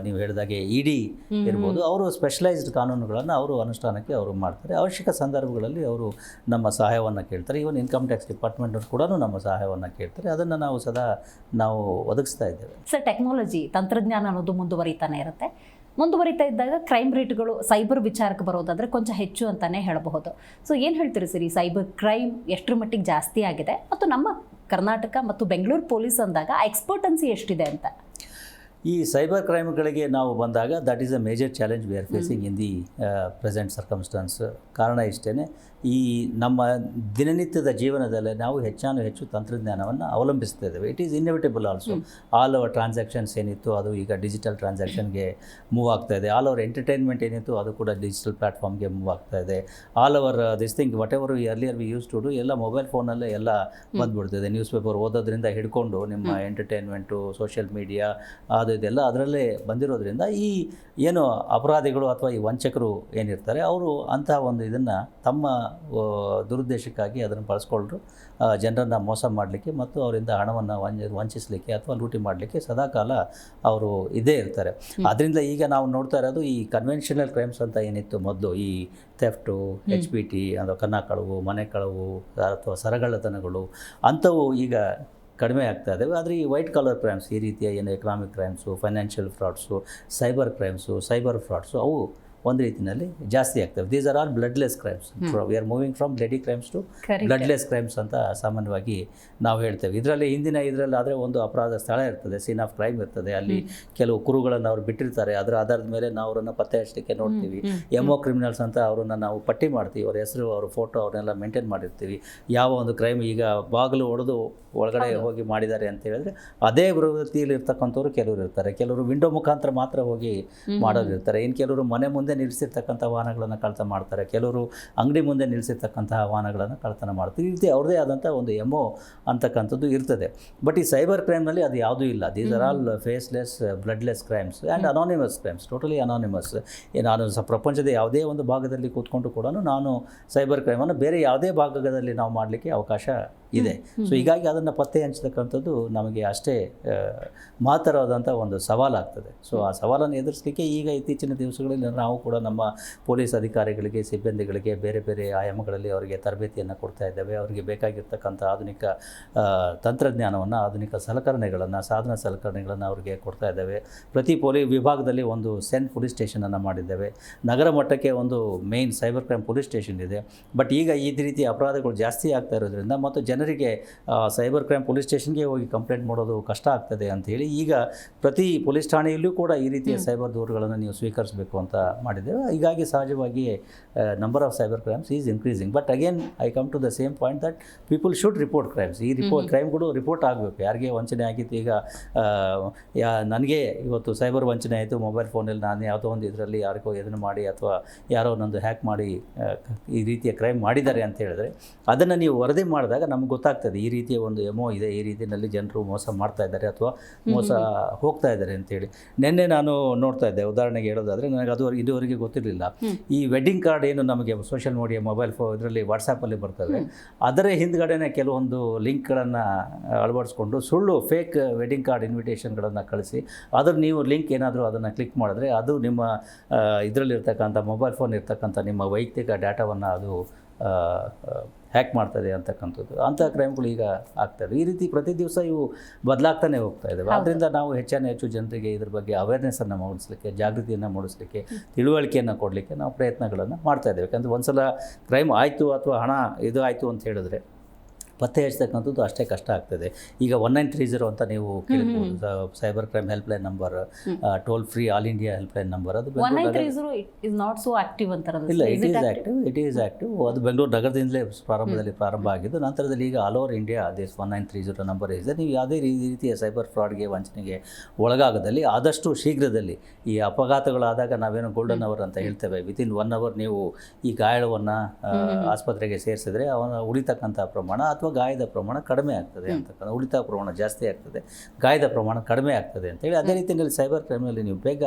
[SPEAKER 2] ನೀವು ಹೇಳಿದಾಗೆ ED ಇರ್ಬೋದು, ಅವರು ಸ್ಪೆಷಲೈಸ್ಡ್ ಕಾನೂನುಗಳನ್ನು ಅವರು ಅನುಷ್ಠಾನಕ್ಕೆ ಅವರು ಮಾಡ್ತಾರೆ. ಅವಶ್ಯಕ ಸಂದರ್ಭಗಳಲ್ಲಿ ಅವರು ನಮ್ಮ ಸಹಾಯವನ್ನು ಕೇಳ್ತಾರೆ. ಈವನ್ ಇನ್ಕಮ್ ಟ್ಯಾಕ್ಸ್ ಡಿಪಾರ್ಟ್ಮೆಂಟ್ ಕೂಡ ನಮ್ಮ ಸಹಾಯವನ್ನು ಕೇಳ್ತಾರೆ. ಅದನ್ನು ನಾವು ಸದಾ ಒದಗಿಸ್ತಾ ಇದ್ದೇವೆ.
[SPEAKER 1] ಸರ್, ಟೆಕ್ನಾಲಜಿ, ತಂತ್ರಜ್ಞಾನ ಅನ್ನೋದು ಮುಂದುವರಿತಾನೆ ಇರುತ್ತೆ. ಮುಂದುವರಿತಾ ಇದ್ದಾಗ ಕ್ರೈಮ್ ರೇಟ್ಗಳು ಸೈಬರ್ ವಿಚಾರಕ್ಕೆ ಬರೋದಾದರೆ ಕೊಂಚ ಹೆಚ್ಚು ಅಂತಲೇ ಹೇಳಬಹುದು. ಸೊ ಏನು ಹೇಳ್ತೀರಿ ಸರ್, ಈ ಸೈಬರ್ ಕ್ರೈಮ್ ಎಷ್ಟರ ಮಟ್ಟಿಗೆ ಜಾಸ್ತಿ ಆಗಿದೆ ಮತ್ತು ನಮ್ಮ ಕರ್ನಾಟಕ ಮತ್ತು ಬೆಂಗಳೂರು ಪೊಲೀಸ್ ಅಂದಾಗ ಎಕ್ಸ್ಪರ್ಟೆನ್ಸಿ ಎಷ್ಟಿದೆ ಅಂತ?
[SPEAKER 2] ಈ ಸೈಬರ್ ಕ್ರೈಮ್ಗಳಿಗೆ ನಾವು ಬಂದಾಗ that is a major challenge we are facing in the present circumstances. ಕಾರಣ ಇಷ್ಟೇ, ಈ ನಮ್ಮ ದಿನನಿತ್ಯದ ಜೀವನದಲ್ಲಿ ನಾವು ಹೆಚ್ಚು ತಂತ್ರಜ್ಞಾನವನ್ನು ಅವಲಂಬಿಸ್ತಾ ಇದ್ದೇವೆ. It is inevitable also. All our transactions ಏನಿತ್ತು ಅದು ಈಗ ಡಿಜಿಟಲ್ ಟ್ರಾನ್ಸಾಕ್ಷನ್ಗೆ ಮೂವ್ ಆಗ್ತಾ ಇದೆ. ಆಲ್ ಅವರ್ ಎಂಟರ್ಟೈನ್ಮೆಂಟ್ ಏನಿತ್ತು ಅದು ಕೂಡ ಡಿಜಿಟಲ್ ಪ್ಲ್ಯಾಟ್ಫಾರ್ಮ್ಗೆ ಮೂವ್ ಆಗ್ತಾ ಇದೆ. All our this thing whatever earlier we use to do ಎಲ್ಲ ಮೊಬೈಲ್ ಫೋನಲ್ಲೇ ಎಲ್ಲ ಬಂದ್ಬಿಡ್ತಿದೆ. ನ್ಯೂಸ್ ಪೇಪರ್ ಓದೋದ್ರಿಂದ ಹಿಡ್ಕೊಂಡು ನಿಮ್ಮ ಎಂಟರ್ಟೈನ್ಮೆಂಟು, ಸೋಷಿಯಲ್ ಮೀಡಿಯಾ, ಅದು ಇದೆಲ್ಲ ಅದರಲ್ಲೇ ಬಂದಿರೋದ್ರಿಂದ ಈ ಏನು ಅಪರಾಧಿಗಳು ಅಥವಾ ಈ ವಂಚಕರು ಏನಿರ್ತಾರೆ ಅವರು ಅಂತಹ ಒಂದು ಇದನ್ನು ತಮ್ಮ ದುರುದ್ದೇಶಕ್ಕಾಗಿ ಅದನ್ನು ಬಳಸ್ಕೊಂಡ್ರು ಜನರನ್ನು ಮೋಸ ಮಾಡಲಿಕ್ಕೆ ಮತ್ತು ಅವರಿಂದ ಹಣವನ್ನು ವಂಚಿಸಲಿಕ್ಕೆ ಅಥವಾ ಲೂಟಿ ಮಾಡಲಿಕ್ಕೆ ಸದಾಕಾಲ ಅವರು ಇದ್ದೇ ಇರ್ತಾರೆ. ಆದ್ದರಿಂದ ಈಗ ನಾವು ನೋಡ್ತಾ ಇರೋದು ಈ ಕನ್ವೆನ್ಷನಲ್ ಕ್ರೈಮ್ಸ್ ಅಂತ ಏನಿತ್ತು ಮೊದಲು, ಈ ಥೆಫ್ಟು, HPT ಅಥವಾ ಕನ್ನ ಕಳವು, ಮನೆ ಕಳವು ಅಥವಾ ಸರಗಳ್ಳತನಗಳು ಅಂಥವು ಈಗ ಕಡಿಮೆ ಆಗ್ತಾ ಇದ್ದಾವೆ. ಆದರೆ ಈ ವೈಟ್ ಕಾಲರ್ ಕ್ರೈಮ್ಸ್, ಈ ರೀತಿಯ ಏನು economic crimes, financial frauds, cyber crimes, cyber frauds ಅವು ಒಂದು ರೀತಿಯಲ್ಲಿ ಜಾಸ್ತಿ ಆಗ್ತವೆ. These are all bloodless crimes. We are moving from bloody crimes to bloodless crimes ಅಂತ ಸಾಮಾನ್ಯವಾಗಿ ನಾವು ಹೇಳ್ತೇವೆ. ಇದರಲ್ಲಿ ಇದರಲ್ಲಿ ಆದರೆ ಒಂದು ಅಪರಾಧ ಸ್ಥಳ ಇರ್ತದೆ, ಸೀನ್ ಆಫ್ ಕ್ರೈಮ್ ಇರ್ತದೆ. ಅಲ್ಲಿ ಕೆಲವು ಕುರುಗಳನ್ನು ಅವ್ರು ಬಿಟ್ಟಿರ್ತಾರೆ. ಅದರ ಆಧಾರದ ಮೇಲೆ ನಾವು ಅವರನ್ನು ಪತ್ತೆ ಹಚ್ಚಲಿಕ್ಕೆ ನೋಡ್ತೀವಿ. MO ಕ್ರಿಮಿನಲ್ಸ್ ಅಂತ ಅವರನ್ನು ನಾವು ಪಟ್ಟಿ ಮಾಡ್ತೀವಿ. ಅವ್ರ ಹೆಸರು, ಅವ್ರ ಫೋಟೋ ಅವ್ರನ್ನೆಲ್ಲ ಮೇಂಟೈನ್ ಮಾಡಿರ್ತೀವಿ. ಯಾವ ಒಂದು ಕ್ರೈಮ್ ಈಗ ಬಾಗಿಲು ಒಡೆದು ಒಳಗಡೆ ಹೋಗಿ ಮಾಡಿದ್ದಾರೆ ಅಂತ ಹೇಳಿದ್ರೆ ಅದೇ ಪ್ರವೃತ್ತಿಯಲ್ಲಿ ಇರ್ತಕ್ಕಂಥವ್ರು ಕೆಲವರು ಇರ್ತಾರೆ. ಕೆಲವರು ವಿಂಡೋ ಮುಖಾಂತರ ಮಾತ್ರ ಹೋಗಿ ಮಾಡೋರು ಇರ್ತಾರೆ. ಇನ್ನು ಕೆಲವರು ಮನೆ ಮುಂದೆ ನಿಲ್ಲಿಸಿರ್ತಕ್ಕಂಥ ವಾಹನಗಳನ್ನು ಕಳ್ತನ ಮಾಡ್ತಾರೆ. ಕೆಲವರು ಅಂಗಡಿ ಮುಂದೆ ನಿಲ್ಲಿಸಿರ್ತಕ್ಕಂತಹ ವಾಹನಗಳನ್ನು ಕಳ್ತನ ಮಾಡ್ತಾರೆ. ಈ ರೀತಿ ಅವ್ರದ್ದೇ ಆದಂಥ ಒಂದು MO ಅಂತಕ್ಕಂಥದ್ದು ಇರ್ತದೆ. ಬಟ್ ಈ ಸೈಬರ್ ಕ್ರೈಮ್ನಲ್ಲಿ ಅದು ಯಾವುದೂ ಇಲ್ಲ. These are all faceless, bloodless crimes and anonymous crimes, totally anonymous. ನಾನು ಪ್ರಪಂಚದ ಯಾವುದೇ ಒಂದು ಭಾಗದಲ್ಲಿ ಕೂತ್ಕೊಂಡು ಕೂಡ ನಾನು ಸೈಬರ್ ಕ್ರೈಮನ್ನು ಬೇರೆ ಯಾವುದೇ ಭಾಗದಲ್ಲಿ ನಾವು ಮಾಡಲಿಕ್ಕೆ ಅವಕಾಶ ಇದೆ. ಸೊ ಹೀಗಾಗಿ ಅದನ್ನು ಪತ್ತೆ ಹಂಚತಕ್ಕಂಥದ್ದು ನಮಗೆ ಅಷ್ಟೇ ಮಹತ್ತರವಾದಂಥ ಒಂದು ಸವಾಲಾಗ್ತದೆ. ಸೊ ಆ ಸವಾಲನ್ನು ಎದುರಿಸಲಿಕ್ಕೆ ಈಗ ಇತ್ತೀಚಿನ ದಿವಸಗಳಲ್ಲಿ ನಾವು ಕೂಡ ನಮ್ಮ ಪೊಲೀಸ್ ಅಧಿಕಾರಿಗಳಿಗೆ, ಸಿಬ್ಬಂದಿಗಳಿಗೆ ಬೇರೆ ಬೇರೆ ಆಯಾಮಗಳಲ್ಲಿ ಅವರಿಗೆ ತರಬೇತಿಯನ್ನು ಕೊಡ್ತಾ ಇದ್ದೇವೆ. ಅವರಿಗೆ ಬೇಕಾಗಿರ್ತಕ್ಕಂಥ ಆಧುನಿಕ ತಂತ್ರಜ್ಞಾನವನ್ನು, ಆಧುನಿಕ ಸಲಕರಣೆಗಳನ್ನು, ಸಾಧನ ಸಲಕರಣೆಗಳನ್ನು ಅವರಿಗೆ ಕೊಡ್ತಾ ಇದ್ದೇವೆ. ಪ್ರತಿ ವಿಭಾಗದಲ್ಲಿ ಒಂದು ಸೆನ್ ಪೊಲೀಸ್ ಸ್ಟೇಷನನ್ನು ಮಾಡಿದ್ದೇವೆ. ನಗರ ಮಟ್ಟಕ್ಕೆ ಒಂದು main cyber crime police station ಇದೆ. ಬಟ್ ಈಗ ಈ ರೀತಿ ಅಪರಾಧಗಳು ಜಾಸ್ತಿ ಆಗ್ತಾ ಇರೋದ್ರಿಂದ ಮತ್ತು ಜನರಿಗೆ ಸೈಬರ್ ಕ್ರೈಮ್ ಪೊಲೀಸ್ ಸ್ಟೇಷನ್ಗೆ ಹೋಗಿ ಕಂಪ್ಲೇಂಟ್ ಮಾಡೋದು ಕಷ್ಟ ಆಗ್ತದೆ ಅಂಥೇಳಿ ಈಗ ಪ್ರತಿ ಪೊಲೀಸ್ ಠಾಣೆಯಲ್ಲೂ ಕೂಡ ಈ ರೀತಿಯ ಸೈಬರ್ ದೂರುಗಳನ್ನು ನೀವು ಸ್ವೀಕರಿಸಬೇಕು ಅಂತ ಮಾಡಿದ್ದೇವೆ. ಹೀಗಾಗಿ ಸಹಜವಾಗಿ number of cyber crimes is increasing. But again I come to the same point that people should report crimes. ಈ ಕ್ರೈಮ್ಗಳು ರಿಪೋರ್ಟ್ ಆಗಬೇಕು. ಯಾರಿಗೆ ವಂಚನೆ ಆಗಿತ್ತು, ಈಗ ನನಗೆ ಇವತ್ತು ಸೈಬರ್ ವಂಚನೆ ಆಯಿತು, ಮೊಬೈಲ್ ಫೋನಲ್ಲಿ ನಾನು ಯಾವುದೋ ಒಂದು ಇದರಲ್ಲಿ ಯಾರಿಗೋ ಇದನ್ನು ಮಾಡಿ ಅಥವಾ ಯಾರೋ ಒಂದೊಂದು ಹ್ಯಾಕ್ ಮಾಡಿ ಈ ರೀತಿಯ ಕ್ರೈಮ್ ಮಾಡಿದ್ದಾರೆ ಅಂತ ಹೇಳಿದ್ರೆ ಅದನ್ನು ನೀವು ವರದಿ ಮಾಡಿದಾಗ ನಮ್ಗೆ ಗೊತ್ತಾಗ್ತದೆ ಈ ರೀತಿಯ ಒಂದು MO ಇದೆ, ಈ ರೀತಿಯಲ್ಲಿ ಜನರು ಮೋಸ ಮಾಡ್ತಾ ಇದ್ದಾರೆ ಅಥವಾ ಮೋಸ ಹೋಗ್ತಾ ಇದ್ದಾರೆ ಅಂತೇಳಿ. ನಿನ್ನೆ ನಾನು ನೋಡ್ತಾ ಇದ್ದೆ, ಉದಾಹರಣೆಗೆ ಹೇಳೋದಾದರೆ, ನನಗೆ ಇದುವರೆಗೆ ಗೊತ್ತಿರಲಿಲ್ಲ. ಈ ವೆಡ್ಡಿಂಗ್ ಕಾರ್ಡ್ ಏನು ನಮಗೆ ಸೋಷಿಯಲ್ ಮೀಡಿಯಾ, ಮೊಬೈಲ್ ಇದರಲ್ಲಿ ವಾಟ್ಸಾಪಲ್ಲಿ ಬರ್ತವೆ, ಅದರ ಹಿಂದ್ಗಡೆನೇ ಕೆಲವೊಂದು ಲಿಂಕ್ಗಳನ್ನು ಅಳವಡಿಸ್ಕೊಂಡು ಸುಳ್ಳು ಫೇಕ್ ವೆಡ್ಡಿಂಗ್ ಕಾರ್ಡ್ ಇನ್ವಿಟೇಷನ್ಗಳನ್ನು ಕಳಿಸಿ ಅದ್ರ ನೀವು ಲಿಂಕ್ ಏನಾದರೂ ಅದನ್ನು ಕ್ಲಿಕ್ ಮಾಡಿದ್ರೆ ಅದು ನಿಮ್ಮ ಇದರಲ್ಲಿರ್ತಕ್ಕಂಥ ಮೊಬೈಲ್ ಫೋನ್ ಇರ್ತಕ್ಕಂಥ ನಿಮ್ಮ ವೈಯಕ್ತಿಕ ಡಾಟಾವನ್ನು ಅದು ಹ್ಯಾಕ್ ಮಾಡ್ತದೆ ಅಂತಕ್ಕಂಥದ್ದು. ಅಂಥ ಕ್ರೈಮ್ಗಳು ಈಗ ಆಗ್ತದೆ. ಈ ರೀತಿ ಪ್ರತಿ ದಿವಸ ಇವು ಬದಲಾಗ್ತಾನೆ ಹೋಗ್ತಾ ಇದ್ದಾವೆ. ಆದ್ದರಿಂದ ನಾವು ಹೆಚ್ಚು ಜನರಿಗೆ ಇದ್ರ ಬಗ್ಗೆ ಅವೇರ್ನೆಸ್ಸನ್ನು ಮೂಡಿಸಲಿಕ್ಕೆ, ಜಾಗೃತಿಯನ್ನು ಮೂಡಿಸಲಿಕ್ಕೆ, ತಿಳುವಳಿಕೆಯನ್ನು ಕೊಡಲಿಕ್ಕೆ ನಾವು ಪ್ರಯತ್ನಗಳನ್ನು ಮಾಡ್ತಾ ಇದ್ದೇವೆ. ಯಾಕಂದರೆ ಒಂದು ಸಲ ಕ್ರೈಮ್ ಆಯಿತು ಅಥವಾ ಹಣ ಇದು ಆಯಿತು ಅಂತ ಹೇಳಿದ್ರೆ ಪತ್ತೆ ಹಚ್ಚತಕ್ಕಂಥದ್ದು ಅಷ್ಟೇ ಕಷ್ಟ ಆಗ್ತದೆ. ಈಗ 1930 ಅಂತ ನೀವು ಕೇಳ್ಬೋದು, cyber crime helpline number, toll free all India helpline number. ಅದು
[SPEAKER 1] 1930 ಇಸ್ ನಾಟ್ ಸೋ ಆಕ್ಟಿವ್ ಅಂತಾರಲ್ಲ.
[SPEAKER 2] ಇಲ್ಲ, ಇಟ್ ಈಸ್ ಆ್ಯಕ್ಟಿವ್. ಅದು ಬೆಂಗಳೂರು ನಗರದಿಂದಲೇ ಪ್ರಾರಂಭ ಆಗಿದ್ದು. ನಂತರದಲ್ಲಿ ಈಗ all over India this 1930 number ಇದೆ. ನೀವು ಯಾವುದೇ ರೀತಿಯ ಸೈಬರ್ ಫ್ರಾಡ್ಗೆ, ವಂಚನೆಗೆ ಒಳಗಾಗದಲ್ಲಿ ಆದಷ್ಟು ಶೀಘ್ರದಲ್ಲಿ ಈ ಅಪಘಾತಗಳಾದಾಗ ನಾವೇನು ಗೋಲ್ಡನ್ ಅವರ್ ಅಂತ ಹೇಳ್ತೇವೆ, ವಿತಿನ್ 1 ಅವರ್ ನೀವು ಈ ಗಾಯವನ್ನು ಆಸ್ಪತ್ರೆಗೆ ಸೇರಿಸಿದ್ರೆ ಅವನ ಉಳಿತಕ್ಕಂಥ ಪ್ರಮಾಣ ಅಥವಾ ಗಾಯದ ಪ್ರಮಾಣ ಕಡಿಮೆ ಆಗ್ತದೆ ಅಂತಕ್ಕಂಥ, ಉಳಿತಾಯ ಪ್ರಮಾಣ ಜಾಸ್ತಿ ಆಗ್ತದೆ, ಗಾಯದ ಪ್ರಮಾಣ ಕಡಿಮೆ ಆಗ್ತದೆ ಅಂತೇಳಿ. ಅದೇ ರೀತಿಯಲ್ಲಿ ಸೈಬರ್ ಕ್ರೈಮಲ್ಲಿ ನೀವು ಬೇಗ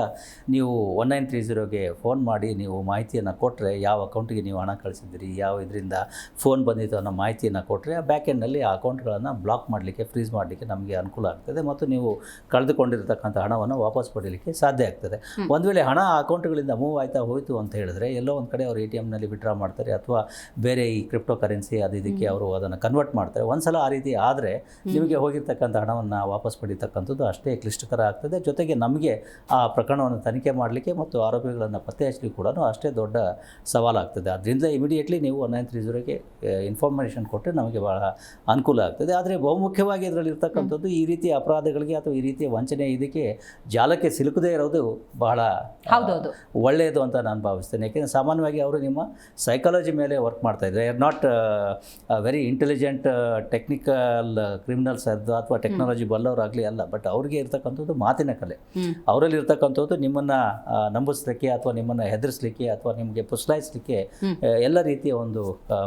[SPEAKER 2] ನೀವು 1930ಗೆ ಫೋನ್ ಮಾಡಿ ನೀವು ಮಾಹಿತಿಯನ್ನು ಕೊಟ್ಟರೆ, ಯಾವ ಅಕೌಂಟಿಗೆ ನೀವು ಹಣ ಕಳಿಸಿದ್ದೀರಿ, ಯಾವ ಇದರಿಂದ ಫೋನ್ ಬಂದಿತ್ತು ಅನ್ನೋ ಮಾಹಿತಿಯನ್ನು ಕೊಟ್ಟರೆ ಆ ಬ್ಯಾಕ್ ಎಂಡ್ನಲ್ಲಿ ಆ ಅಕೌಂಟ್ಗಳನ್ನು ಬ್ಲಾಕ್ ಮಾಡಲಿಕ್ಕೆ, ಫ್ರೀಸ್ ಮಾಡಲಿಕ್ಕೆ ನಮಗೆ ಅನುಕೂಲ ಆಗ್ತದೆ ಮತ್ತು ನೀವು ಕಳೆದುಕೊಂಡಿರ್ತಕ್ಕಂಥ ಹಣವನ್ನು ವಾಪಸ್ ಪಡೀಲಿಕ್ಕೆ ಸಾಧ್ಯ ಆಗ್ತದೆ. ಒಂದು ವೇಳೆ ಹಣ ಆ ಅಕೌಂಟ್ಗಳಿಂದ ಮೂವ್ ಆಯ್ತಾ ಹೋಯಿತು ಅಂತ ಹೇಳಿದ್ರೆ ಎಲ್ಲೋ ಒಂದು ಕಡೆ ಅವರು ATMನಲ್ಲಿ ವಿಡ್ರಾ ಮಾಡ್ತಾರೆ ಅಥವಾ ಬೇರೆ ಈ ಕ್ರಿಪ್ಟೋ ಕರೆನ್ಸಿ ಅದು ಇದಕ್ಕೆ ಅವರು ಅದನ್ನು ಕನ್ವರ್ಟ್ ಮಾಡ್ತಾರೆ. ಒಂದ್ಸಲ ಆ ರೀತಿ ಆದರೆ ನಿಮಗೆ ಹೋಗಿರ್ತಕ್ಕಂಥ ಹಣವನ್ನು ವಾಪಸ್ ಪಡೀತಕ್ಕಂಥದ್ದು ಅಷ್ಟೇ ಕ್ಲಿಷ್ಟಕರ ಆಗ್ತದೆ. ಜೊತೆಗೆ ನಮಗೆ ಆ ಪ್ರಕರಣವನ್ನು ತನಿಖೆ ಮಾಡಲಿಕ್ಕೆ ಮತ್ತು ಆರೋಪಿಗಳನ್ನು ಪತ್ತೆ ಹಚ್ಚಲಿಕ್ಕೆ ಕೂಡ ಅಷ್ಟೇ ದೊಡ್ಡ ಸವಾಲಾಗ್ತದೆ. ಅದರಿಂದ ಇಮಿಡಿಯೇಟ್ಲಿ ನೀವು 1930ಗೆ ಇನ್ಫಾರ್ಮೇಷನ್ ಕೊಟ್ಟರೆ ನಮಗೆ ಭಾಳ ಅನುಕೂಲ ಆಗ್ತದೆ. ಆದರೆ ಬಹುಮುಖ್ಯವಾಗಿ ಇದರಲ್ಲಿ ಇರ್ತಕ್ಕಂಥದ್ದು ಈ ರೀತಿಯ ಅಪರಾಧಗಳಿಗೆ ಅಥವಾ ಈ ರೀತಿಯ ವಂಚನೆ ಇದಕ್ಕೆ ಜಾಲಕ್ಕೆ ಸಿಲುಕದೇ ಇರೋದು ಬಹಳ ಒಳ್ಳೆಯದು ಅಂತ ನಾನು ಭಾವಿಸ್ತೇನೆ. ಯಾಕೆಂದರೆ ಸಾಮಾನ್ಯವಾಗಿ ಅವರು ನಿಮ್ಮ ಸೈಕಾಲಜಿ ಮೇಲೆ ವರ್ಕ್ ಮಾಡ್ತಾಯಿದ್ದಾರೆ. Are not very intelligent technical criminals ಅಥವಾ ಟೆಕ್ನಾಲಜಿ ಬಲ್ಲವರಾಗಲಿ ಅಲ್ಲ, ಬಟ್ ಅವ್ರಿಗೆ ಇರ್ತಕ್ಕಂಥದ್ದು ಮಾತಿನ ಕಲೆ. ಅವರಲ್ಲಿ ಇರ್ತಕ್ಕಂಥದ್ದು ನಿಮ್ಮನ್ನು ನಂಬಿಸ್ಲಿಕ್ಕೆ ಅಥವಾ ನಿಮ್ಮನ್ನು ಹೆದರಿಸಲಿಕ್ಕೆ ಅಥವಾ ನಿಮಗೆ ಪುಸ್ಲಾಯಿಸಲಿಕ್ಕೆ ಎಲ್ಲ ರೀತಿಯ ಒಂದು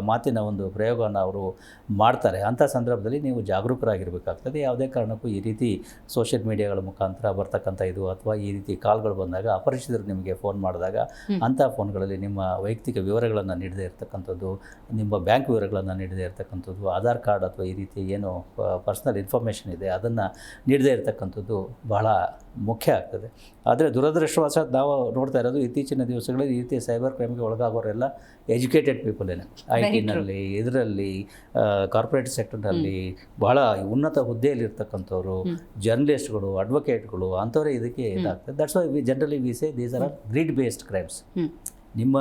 [SPEAKER 2] ಮಾತಿನ ಒಂದು ಪ್ರಯೋಗವನ್ನು ಅವರು ಮಾಡ್ತಾರೆ. ಅಂಥ ಸಂದರ್ಭದಲ್ಲಿ ನೀವು ಜಾಗರೂಕರಾಗಿರಬೇಕಾಗ್ತದೆ. ಯಾವುದೇ ಕಾರಣಕ್ಕೂ ಈ ರೀತಿ ಸೋಷಿಯಲ್ ಮೀಡಿಯಾಗಳ ಮುಖಾಂತರ ಬರ್ತಕ್ಕಂಥ ಇದು ಅಥವಾ ಈ ರೀತಿ ಕಾಲ್ಗಳು ಬಂದಾಗ ಅಪರಿಚಿತರು ನಿಮಗೆ ಫೋನ್ ಮಾಡಿದಾಗ ಅಂಥ ಫೋನ್ಗಳಲ್ಲಿ ನಿಮ್ಮ ವೈಯಕ್ತಿಕ ವಿವರಗಳನ್ನು ನೀಡದೇ ಇರತಕ್ಕಂಥದ್ದು, ನಿಮ್ಮ ಬ್ಯಾಂಕ್ ವಿವರಗಳನ್ನು ನೀಡದೇ ಇರತಕ್ಕಂಥದ್ದು, ಆಧಾರ್ ಕಾರ್ಡ್ ಅಥವಾ ಈ ರೀತಿ ಏನು ಪರ್ಸ್ನಲ್ ಇನ್ಫಾರ್ಮೇಷನ್ ಇದೆ ಅದನ್ನು ನೀಡದೇ ಇರತಕ್ಕಂಥದ್ದು ಬಹಳ ಮುಖ್ಯ ಆಗ್ತದೆ. ಆದರೆ ದುರದೃಷ್ಟವಶಾತ್ ನಾವು ನೋಡ್ತಾ ಇರೋದು ಇತ್ತೀಚಿನ ದಿವಸಗಳಲ್ಲಿ ಈ ರೀತಿಯ ಸೈಬರ್ ಕ್ರೈಮ್ಗೆ ಒಳಗಾಗೋರೆಲ್ಲ ಎಜುಕೇಟೆಡ್ ಪೀಪಲೇನೆ. IT-ನಲ್ಲಿ, ಇದರಲ್ಲಿ ಕಾರ್ಪೊರೇಟ್ ಸೆಕ್ಟರ್ನಲ್ಲಿ ಬಹಳ ಉನ್ನತ ಹುದ್ದೆಯಲ್ಲಿರ್ತಕ್ಕಂಥವ್ರು, ಜರ್ನಲಿಸ್ಟ್ಗಳು, ಅಡ್ವೊಕೇಟ್ಗಳು ಅಂಥವರೇ ಇದಕ್ಕೆ ಇದಾಗ್ತದೆ. That's why generally we say these are greed based crimes. ನಿಮ್ಮ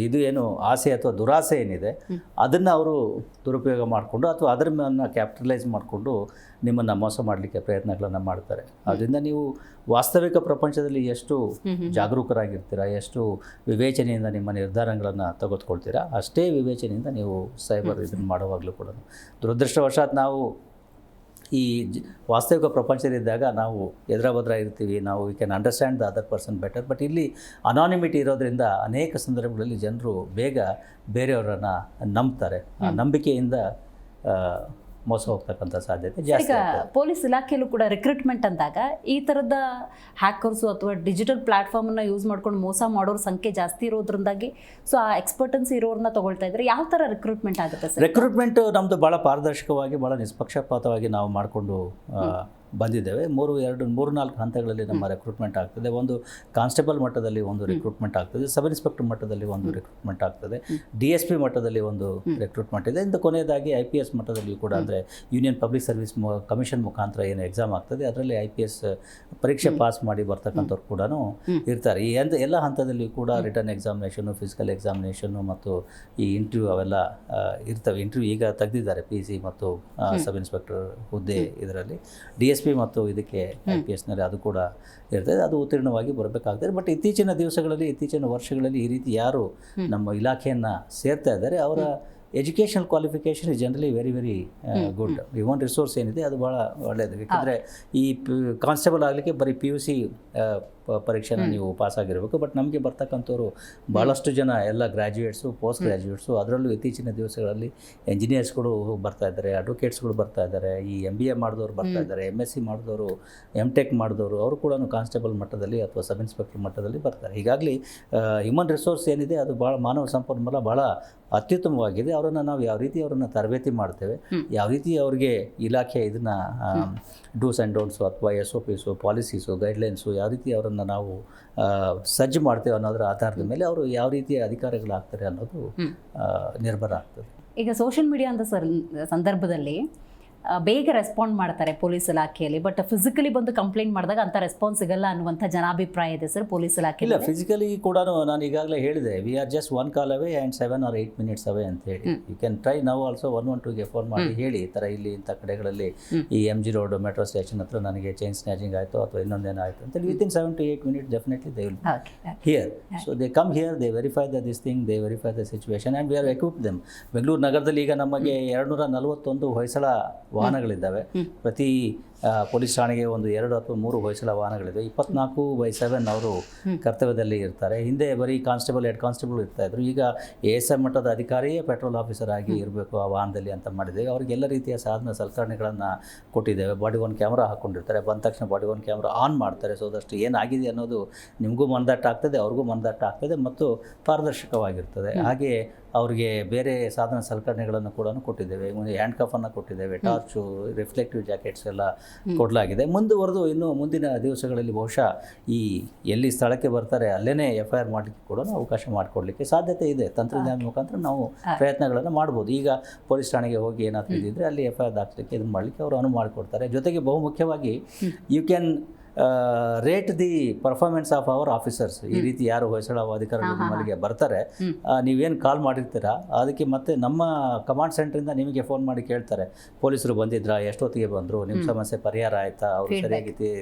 [SPEAKER 2] ಇದು ಏನು ಆಸೆ ಅಥವಾ ದುರಾಸೆ ಏನಿದೆ ಅದನ್ನು ಅವರು ದುರುಪಯೋಗ ಮಾಡಿಕೊಂಡು ಅಥವಾ ಅದರ ಮೇಲೆ ಕ್ಯಾಪಿಟಲೈಸ್ ಮಾಡಿಕೊಂಡು ನಿಮ್ಮನ್ನು ಮೋಸ ಮಾಡಲಿಕ್ಕೆ ಪ್ರಯತ್ನಗಳನ್ನು ಮಾಡ್ತಾರೆ. ಅದರಿಂದ ನೀವು ವಾಸ್ತವಿಕ ಪ್ರಪಂಚದಲ್ಲಿ ಎಷ್ಟು ಜಾಗರೂಕರಾಗಿರ್ತೀರಾ, ಎಷ್ಟು ವಿವೇಚನೆಯಿಂದ ನಿಮ್ಮ ನಿರ್ಧಾರಗಳನ್ನು ತೆಗೆದುಕೊಳ್ತೀರಾ, ಅಷ್ಟೇ ವಿವೇಚನೆಯಿಂದ ನೀವು ಸೈಬರ್ ಇದನ್ನು ಮಾಡುವಾಗಲೂ ಕೂಡ. ದುರದೃಷ್ಟವಶಾತ್ ನಾವು ಈ ವಾಸ್ತವಿಕ ಪ್ರಪಂಚದಲ್ಲಿದ್ದಾಗ ನಾವು ಎದುರ ಇರ್ತೀವಿ, ನಾವು we can understand the other person better. But ಇಲ್ಲಿ ಅನಾನಿಮಿಟಿ ಇರೋದರಿಂದ ಅನೇಕ ಸಂದರ್ಭಗಳಲ್ಲಿ ಜನರು ಬೇಗ ಬೇರೆಯವರನ್ನು ನಂಬ್ತಾರೆ. ಆ ನಂಬಿಕೆಯಿಂದ ಮೋಸ ಹೋಗ್ತಕ್ಕಂಥ ಸಾಧ್ಯತೆ ಜಾಸ್ತಿ.
[SPEAKER 1] ಈಗ ಪೊಲೀಸ್ ಇಲಾಖೆಯಲ್ಲೂ ಕೂಡ ರಿಕ್ರೂಟ್ಮೆಂಟ್ ಅಂದಾಗ ಈ ಥರದ ಹ್ಯಾಕರ್ಸು ಅಥವಾ ಡಿಜಿಟಲ್ ಪ್ಲಾಟ್ಫಾರ್ಮನ್ನು ಯೂಸ್ ಮಾಡ್ಕೊಂಡು ಮೋಸ ಮಾಡೋರ ಸಂಖ್ಯೆ ಜಾಸ್ತಿ ಇರೋದ್ರಿಂದಾಗಿ ಸೊ ಆ ಎಕ್ಸ್ಪರ್ಟೆನ್ಸಿ ಇರೋರನ್ನ ತೊಗೊಳ್ತಾ ಇದ್ದಾರೆ. ಯಾವ ಥರ ರಿಕ್ರೂಟ್ಮೆಂಟ್ ಆಗುತ್ತೆ ಸರ್?
[SPEAKER 2] ರಿಕ್ರೂಟ್ಮೆಂಟ್ ನಮ್ಮದು ಭಾಳ ಪಾರದರ್ಶಕವಾಗಿ, ಭಾಳ ನಿಷ್ಪಕ್ಷಪಾತವಾಗಿ ನಾವು ಮಾಡಿಕೊಂಡು ಬಂದಿದ್ದೇವೆ. 3-4 ಹಂತಗಳಲ್ಲಿ ನಮ್ಮ ರಿಕ್ರೂಟ್ಮೆಂಟ್ ಆಗ್ತದೆ. ಒಂದು ಕಾನ್ಸ್ಟೇಬಲ್ ಮಟ್ಟದಲ್ಲಿ ಒಂದು ರಿಕ್ರೂಟ್ಮೆಂಟ್ ಆಗ್ತದೆ, ಸಬ್ ಇನ್ಸ್ಪೆಕ್ಟರ್ ಮಟ್ಟದಲ್ಲಿ ಒಂದು ರಿಕ್ರೂಟ್ಮೆಂಟ್ ಆಗ್ತದೆ, DSP ಮಟ್ಟದಲ್ಲಿ ಒಂದು ರಿಕ್ರೂಟ್ಮೆಂಟ್ ಇದೆ. ಇಂದು ಕೊನೆಯದಾಗಿ IPS ಮಟ್ಟದಲ್ಲಿ ಕೂಡ, ಅಂದರೆ ಯೂನಿಯನ್ ಪಬ್ಲಿಕ್ ಸರ್ವಿಸ್ ಕಮಿಷನ್ ಮುಖಾಂತರ ಏನು ಎಕ್ಸಾಮ್ ಆಗ್ತದೆ ಅದರಲ್ಲಿ IPS ಪರೀಕ್ಷೆ ಪಾಸ್ ಮಾಡಿ ಬರ್ತಕ್ಕಂಥವ್ರು ಕೂಡ ಇರ್ತಾರೆ. ಈ ಎಲ್ಲ ಹಂತದಲ್ಲಿ ಕೂಡ ರಿಟರ್ನ್ ಎಕ್ಸಾಮಿನೇಷನು, ಫಿಸಿಕಲ್ ಎಕ್ಸಾಮಿನೇಷನ್ನು ಮತ್ತು ಈ ಇಂಟರ್ವ್ಯೂ ಅವೆಲ್ಲ ಇರ್ತವೆ. ಇಂಟರ್ವ್ಯೂ ಈಗ ತೆಗೆದಿದ್ದಾರೆ PC ಮತ್ತು ಸಬ್ ಇನ್ಸ್ಪೆಕ್ಟರ್ ಹುದ್ದೆ ಇದರಲ್ಲಿ. DSP ಮತ್ತು ಇದಕ್ಕೆ IPSನಲ್ಲಿ ಅದು ಕೂಡ ಇರ್ತದೆ. ಅದು ಉತ್ತೀರ್ಣವಾಗಿ ಬರಬೇಕಾಗ್ತದೆ. ಬಟ್ ಇತ್ತೀಚಿನ ವರ್ಷಗಳಲ್ಲಿ ಈ ರೀತಿ ಯಾರು ನಮ್ಮ ಇಲಾಖೆಯನ್ನು ಸೇರ್ತಾ ಇದ್ದಾರೆ ಅವರ educational qualification is generally very very good. Human resource ಏನಿದೆ ಅದು ಭಾಳ ಒಳ್ಳೆಯದು. ಯಾಕೆಂದರೆ ಈ ಕಾನ್ಸ್ಟೇಬಲ್ ಆಗಲಿಕ್ಕೆ ಬರೀ PUC ಪರೀಕ್ಷೆನ ನೀವು ಪಾಸಾಗಿರಬೇಕು. ಬಟ್ ನಮಗೆ ಬರ್ತಕ್ಕಂಥವ್ರು ಭಾಳಷ್ಟು ಜನ ಎಲ್ಲ ಗ್ರ್ಯಾಜುಯೇಟ್ಸು, ಪೋಸ್ಟ್ ಗ್ರ್ಯಾಜುಯೇಟ್ಸು, ಅದರಲ್ಲೂ ಇತ್ತೀಚಿನ ದಿವಸಗಳಲ್ಲಿ ಎಂಜಿನಿಯರ್ಸ್ಗಳು ಬರ್ತಾ ಇದ್ದಾರೆ, ಅಡ್ವೊಕೇಟ್ಸ್ಗಳು ಬರ್ತಾ ಇದ್ದಾರೆ, ಈ MBA ಮಾಡಿದವರು ಬರ್ತಾ ಇದ್ದಾರೆ, MSc ಮಾಡಿದವರು, MTech ಮಾಡಿದವರು, ಅವರು ಕೂಡ ಕಾನ್ಸ್ಟೇಬಲ್ ಮಟ್ಟದಲ್ಲಿ ಅಥವಾ ಸಬ್ ಇನ್ಸ್ಪೆಕ್ಟರ್ ಮಟ್ಟದಲ್ಲಿ ಬರ್ತಾರೆ. ಹೀಗಾಗಿ ಹ್ಯೂಮನ್ ರಿಸೋರ್ಸ್ ಏನಿದೆ ಅದು ಭಾಳ ಮಾನವ ಸಂಪನ್ಮೂಲ ಭಾಳ ಅತ್ಯುತ್ತಮವಾಗಿದೆ. ಅವರನ್ನು ನಾವು ಯಾವ ರೀತಿ ಅವರನ್ನು ತರಬೇತಿ ಮಾಡ್ತೇವೆ, ಯಾವ ರೀತಿ ಅವರಿಗೆ ಇಲಾಖೆ ಇದನ್ನು ಡೂಸ್ ಆ್ಯಂಡ್ ಡೋಂಟ್ಸು ಅಥವಾ SOPs, ಪಾಲಿಸೀಸು, ಗೈಡ್ಲೈನ್ಸು ಯಾವ ರೀತಿ ಅವರನ್ನು ನಾವು ಸಜ್ಜು ಮಾಡ್ತೇವೆ ಅನ್ನೋದರ ಆಧಾರದ ಮೇಲೆ ಅವರು ಯಾವ ರೀತಿಯ ಅಧಿಕಾರಿಗಳಾಗ್ತಾರೆ ಅನ್ನೋದು ನಿರ್ಭರ ಆಗ್ತದೆ.
[SPEAKER 1] ಈಗ ಸೋಷಿಯಲ್ ಮೀಡಿಯಾ ಅಂತ ಸಂದರ್ಭದಲ್ಲಿ ಬೇಗ ರೆಸ್ಪಾಂಡ್ ಮಾಡ್ತಾರೆ ಪೊಲೀಸ್ ಇಲಾಖೆಯಲ್ಲಿ. ಬಟ್ ಫಿಸಿಕಲಿ ಬಂದು ಕಂಪ್ಲೇಂಟ್ ಮಾಡಿದಾಗ ಅಂತ ರೆಸ್ಪಾನ್ಸ್ ಸಿಗಲ್ಲ ಅನ್ನುವಂಥ ಜನಾಭಿಪ್ರಾಯ ಇದೆ ಸರ್ ಪೊಲೀಸ್ ಇಲಾಖೆ.
[SPEAKER 2] ಇಲ್ಲ, ಫಿಸಿಕಲಿ ಕೂಡ ನಾನು ಈಗಾಗಲೇ ಹೇಳಿದೆ, we are just 1 call away and 7 or 8 minutes ಅವೇ ಅಂತ ಹೇಳಿ. ಯು ಕ್ಯಾನ್ ಟ್ರೈ ನಾವು ಆಲ್ಸೋ 112ಗೆ ಫೋನ್ ಮಾಡಿ ಹೇಳಿ, ಈ ಥರ ಇಲ್ಲಿ ಇಂಥ ಕಡೆಗಳಲ್ಲಿ ಈ MG ರೋಡ್ ಮೆಟ್ರೋ ಸ್ಟೇಷನ್ ಹತ್ರ ನನಗೆ ಚೈನ್ ಸ್ನ್ಯಾಚಿಂಗ್ ಆಯಿತು ಅಥವಾ ಇನ್ನೊಂದೇನೋ ಆಯಿತು ಅಂತ within 7 to 8 minutes definitely they will hear. So they come here, they verify this thing, they verify the situation and we are equip them. Bengaluru ನಗರದಲ್ಲಿ ಈಗ ನಮಗೆ 241 ಹೊಯ್ಸಳ ವಾಹನಗಳಿದ್ದಾವೆ. ಪ್ರತಿ ಪೊಲೀಸ್ ಠಾಣೆಗೆ ಒಂದು 2 ಅಥವಾ 3 ಹೊಯ್ಸಳ ವಾಹನಗಳಿವೆ. 24/7 ಅವರು ಕರ್ತವ್ಯದಲ್ಲಿ ಇರ್ತಾರೆ. ಹಿಂದೆ ಬರೀ ಕಾನ್ಸ್ಟೇಬಲ್, ಹೆಡ್ ಕಾನ್ಸ್ಟೇಬಲ್ ಇರ್ತಾಯಿದ್ರು. ಈಗ ASM ಮಟ್ಟದ ಅಧಿಕಾರಿಯೇ ಪೆಟ್ರೋಲ್ ಆಫೀಸರ್ ಆಗಿ ಇರಬೇಕು ಆ ವಾಹನದಲ್ಲಿ ಅಂತ ಮಾಡಿದ್ದೇವೆ. ಅವ್ರಿಗೆ ಎಲ್ಲ ರೀತಿಯ ಸಾಧನ ಸಲಕರಣೆಗಳನ್ನು ಕೊಟ್ಟಿದ್ದೇವೆ. ಬಾಡಿ ಒನ್ ಕ್ಯಾಮ್ರಾ ಹಾಕ್ಕೊಂಡಿರ್ತಾರೆ, ಬಂದ ತಕ್ಷಣ ಬಾಡಿ ಒನ್ ಕ್ಯಾಮ್ರಾ ಆನ್ ಮಾಡ್ತಾರೆ. ಸೊ ಅದಷ್ಟು ಏನಾಗಿದೆ ಅನ್ನೋದು ನಿಮಗೂ ಮನದಟ್ಟ ಆಗ್ತದೆ, ಅವ್ರಿಗೂ ಮನದಟ್ಟ ಆಗ್ತದೆ ಮತ್ತು ಪಾರದರ್ಶಕವಾಗಿರ್ತದೆ. ಹಾಗೆ ಅವ್ರಿಗೆ ಬೇರೆ ಸಾಧನ ಸಲಕರಣೆಗಳನ್ನು ಕೂಡ ಕೊಟ್ಟಿದ್ದೇವೆ. ಹ್ಯಾಂಡ್ ಕಫನ್ನು ಕೊಟ್ಟಿದ್ದೇವೆ, ಟಾರ್ಚು, ರಿಫ್ಲೆಕ್ಟಿವ್ ಜಾಕೆಟ್ಸ್ ಎಲ್ಲ ಕೊಡಲಾಗಿದೆ. ಮುಂದುವರೆದು ಇನ್ನು ಮುಂದಿನ ದಿವಸಗಳಲ್ಲಿ ಬಹುಶಃ ಈ ಎಲ್ಲಿ ಸ್ಥಳಕ್ಕೆ ಬರ್ತಾರೆ ಅಲ್ಲೇ FIR ಮಾಡಲಿಕ್ಕೆ ಕೂಡ ಅವಕಾಶ ಮಾಡಿಕೊಡ್ಲಿಕ್ಕೆ ಸಾಧ್ಯತೆ ಇದೆ. ತಂತ್ರಜ್ಞಾನದ ಮುಖಾಂತರ ನಾವು ಪ್ರಯತ್ನಗಳನ್ನು ಮಾಡ್ಬೋದು. ಈಗ ಪೊಲೀಸ್ ಠಾಣೆಗೆ ಹೋಗಿ ಏನಾದರೂ ಇದ್ದಿದ್ರೆ ಅಲ್ಲಿ FIR ದಾಖಲಿಕ್ಕೆ ಇದನ್ನು ಮಾಡಲಿಕ್ಕೆ ಅವರು ಅನುವು ಮಾಡಿಕೊಡ್ತಾರೆ. ಜೊತೆಗೆ ಬಹುಮುಖ್ಯವಾಗಿ you can rate the performance of our officers. ಈ ರೀತಿ ಯಾರು ಹೊಯ್ಸಳ ಅಧಿಕಾರಿಗಳು ನಿಮ್ಮಲ್ಲಿಗೆ ಬರ್ತಾರೆ, ನೀವೇನು ಕಾಲ್ ಮಾಡಿರ್ತೀರಾ ಅದಕ್ಕೆ ಮತ್ತೆ ನಮ್ಮ ಕಮಾಂಡ್ ಸೆಂಟ್ರಿಂದ ನಿಮಗೆ ಫೋನ್ ಮಾಡಿ ಕೇಳ್ತಾರೆ, ಪೊಲೀಸರು ಬಂದಿದ್ರಾ, ಎಷ್ಟೊತ್ತಿಗೆ ಬಂದರು, ನಿಮ್ಮ ಸಮಸ್ಯೆ ಪರಿಹಾರ ಆಯಿತಾ, ಅವರು ಸರಿಯಾಗಿ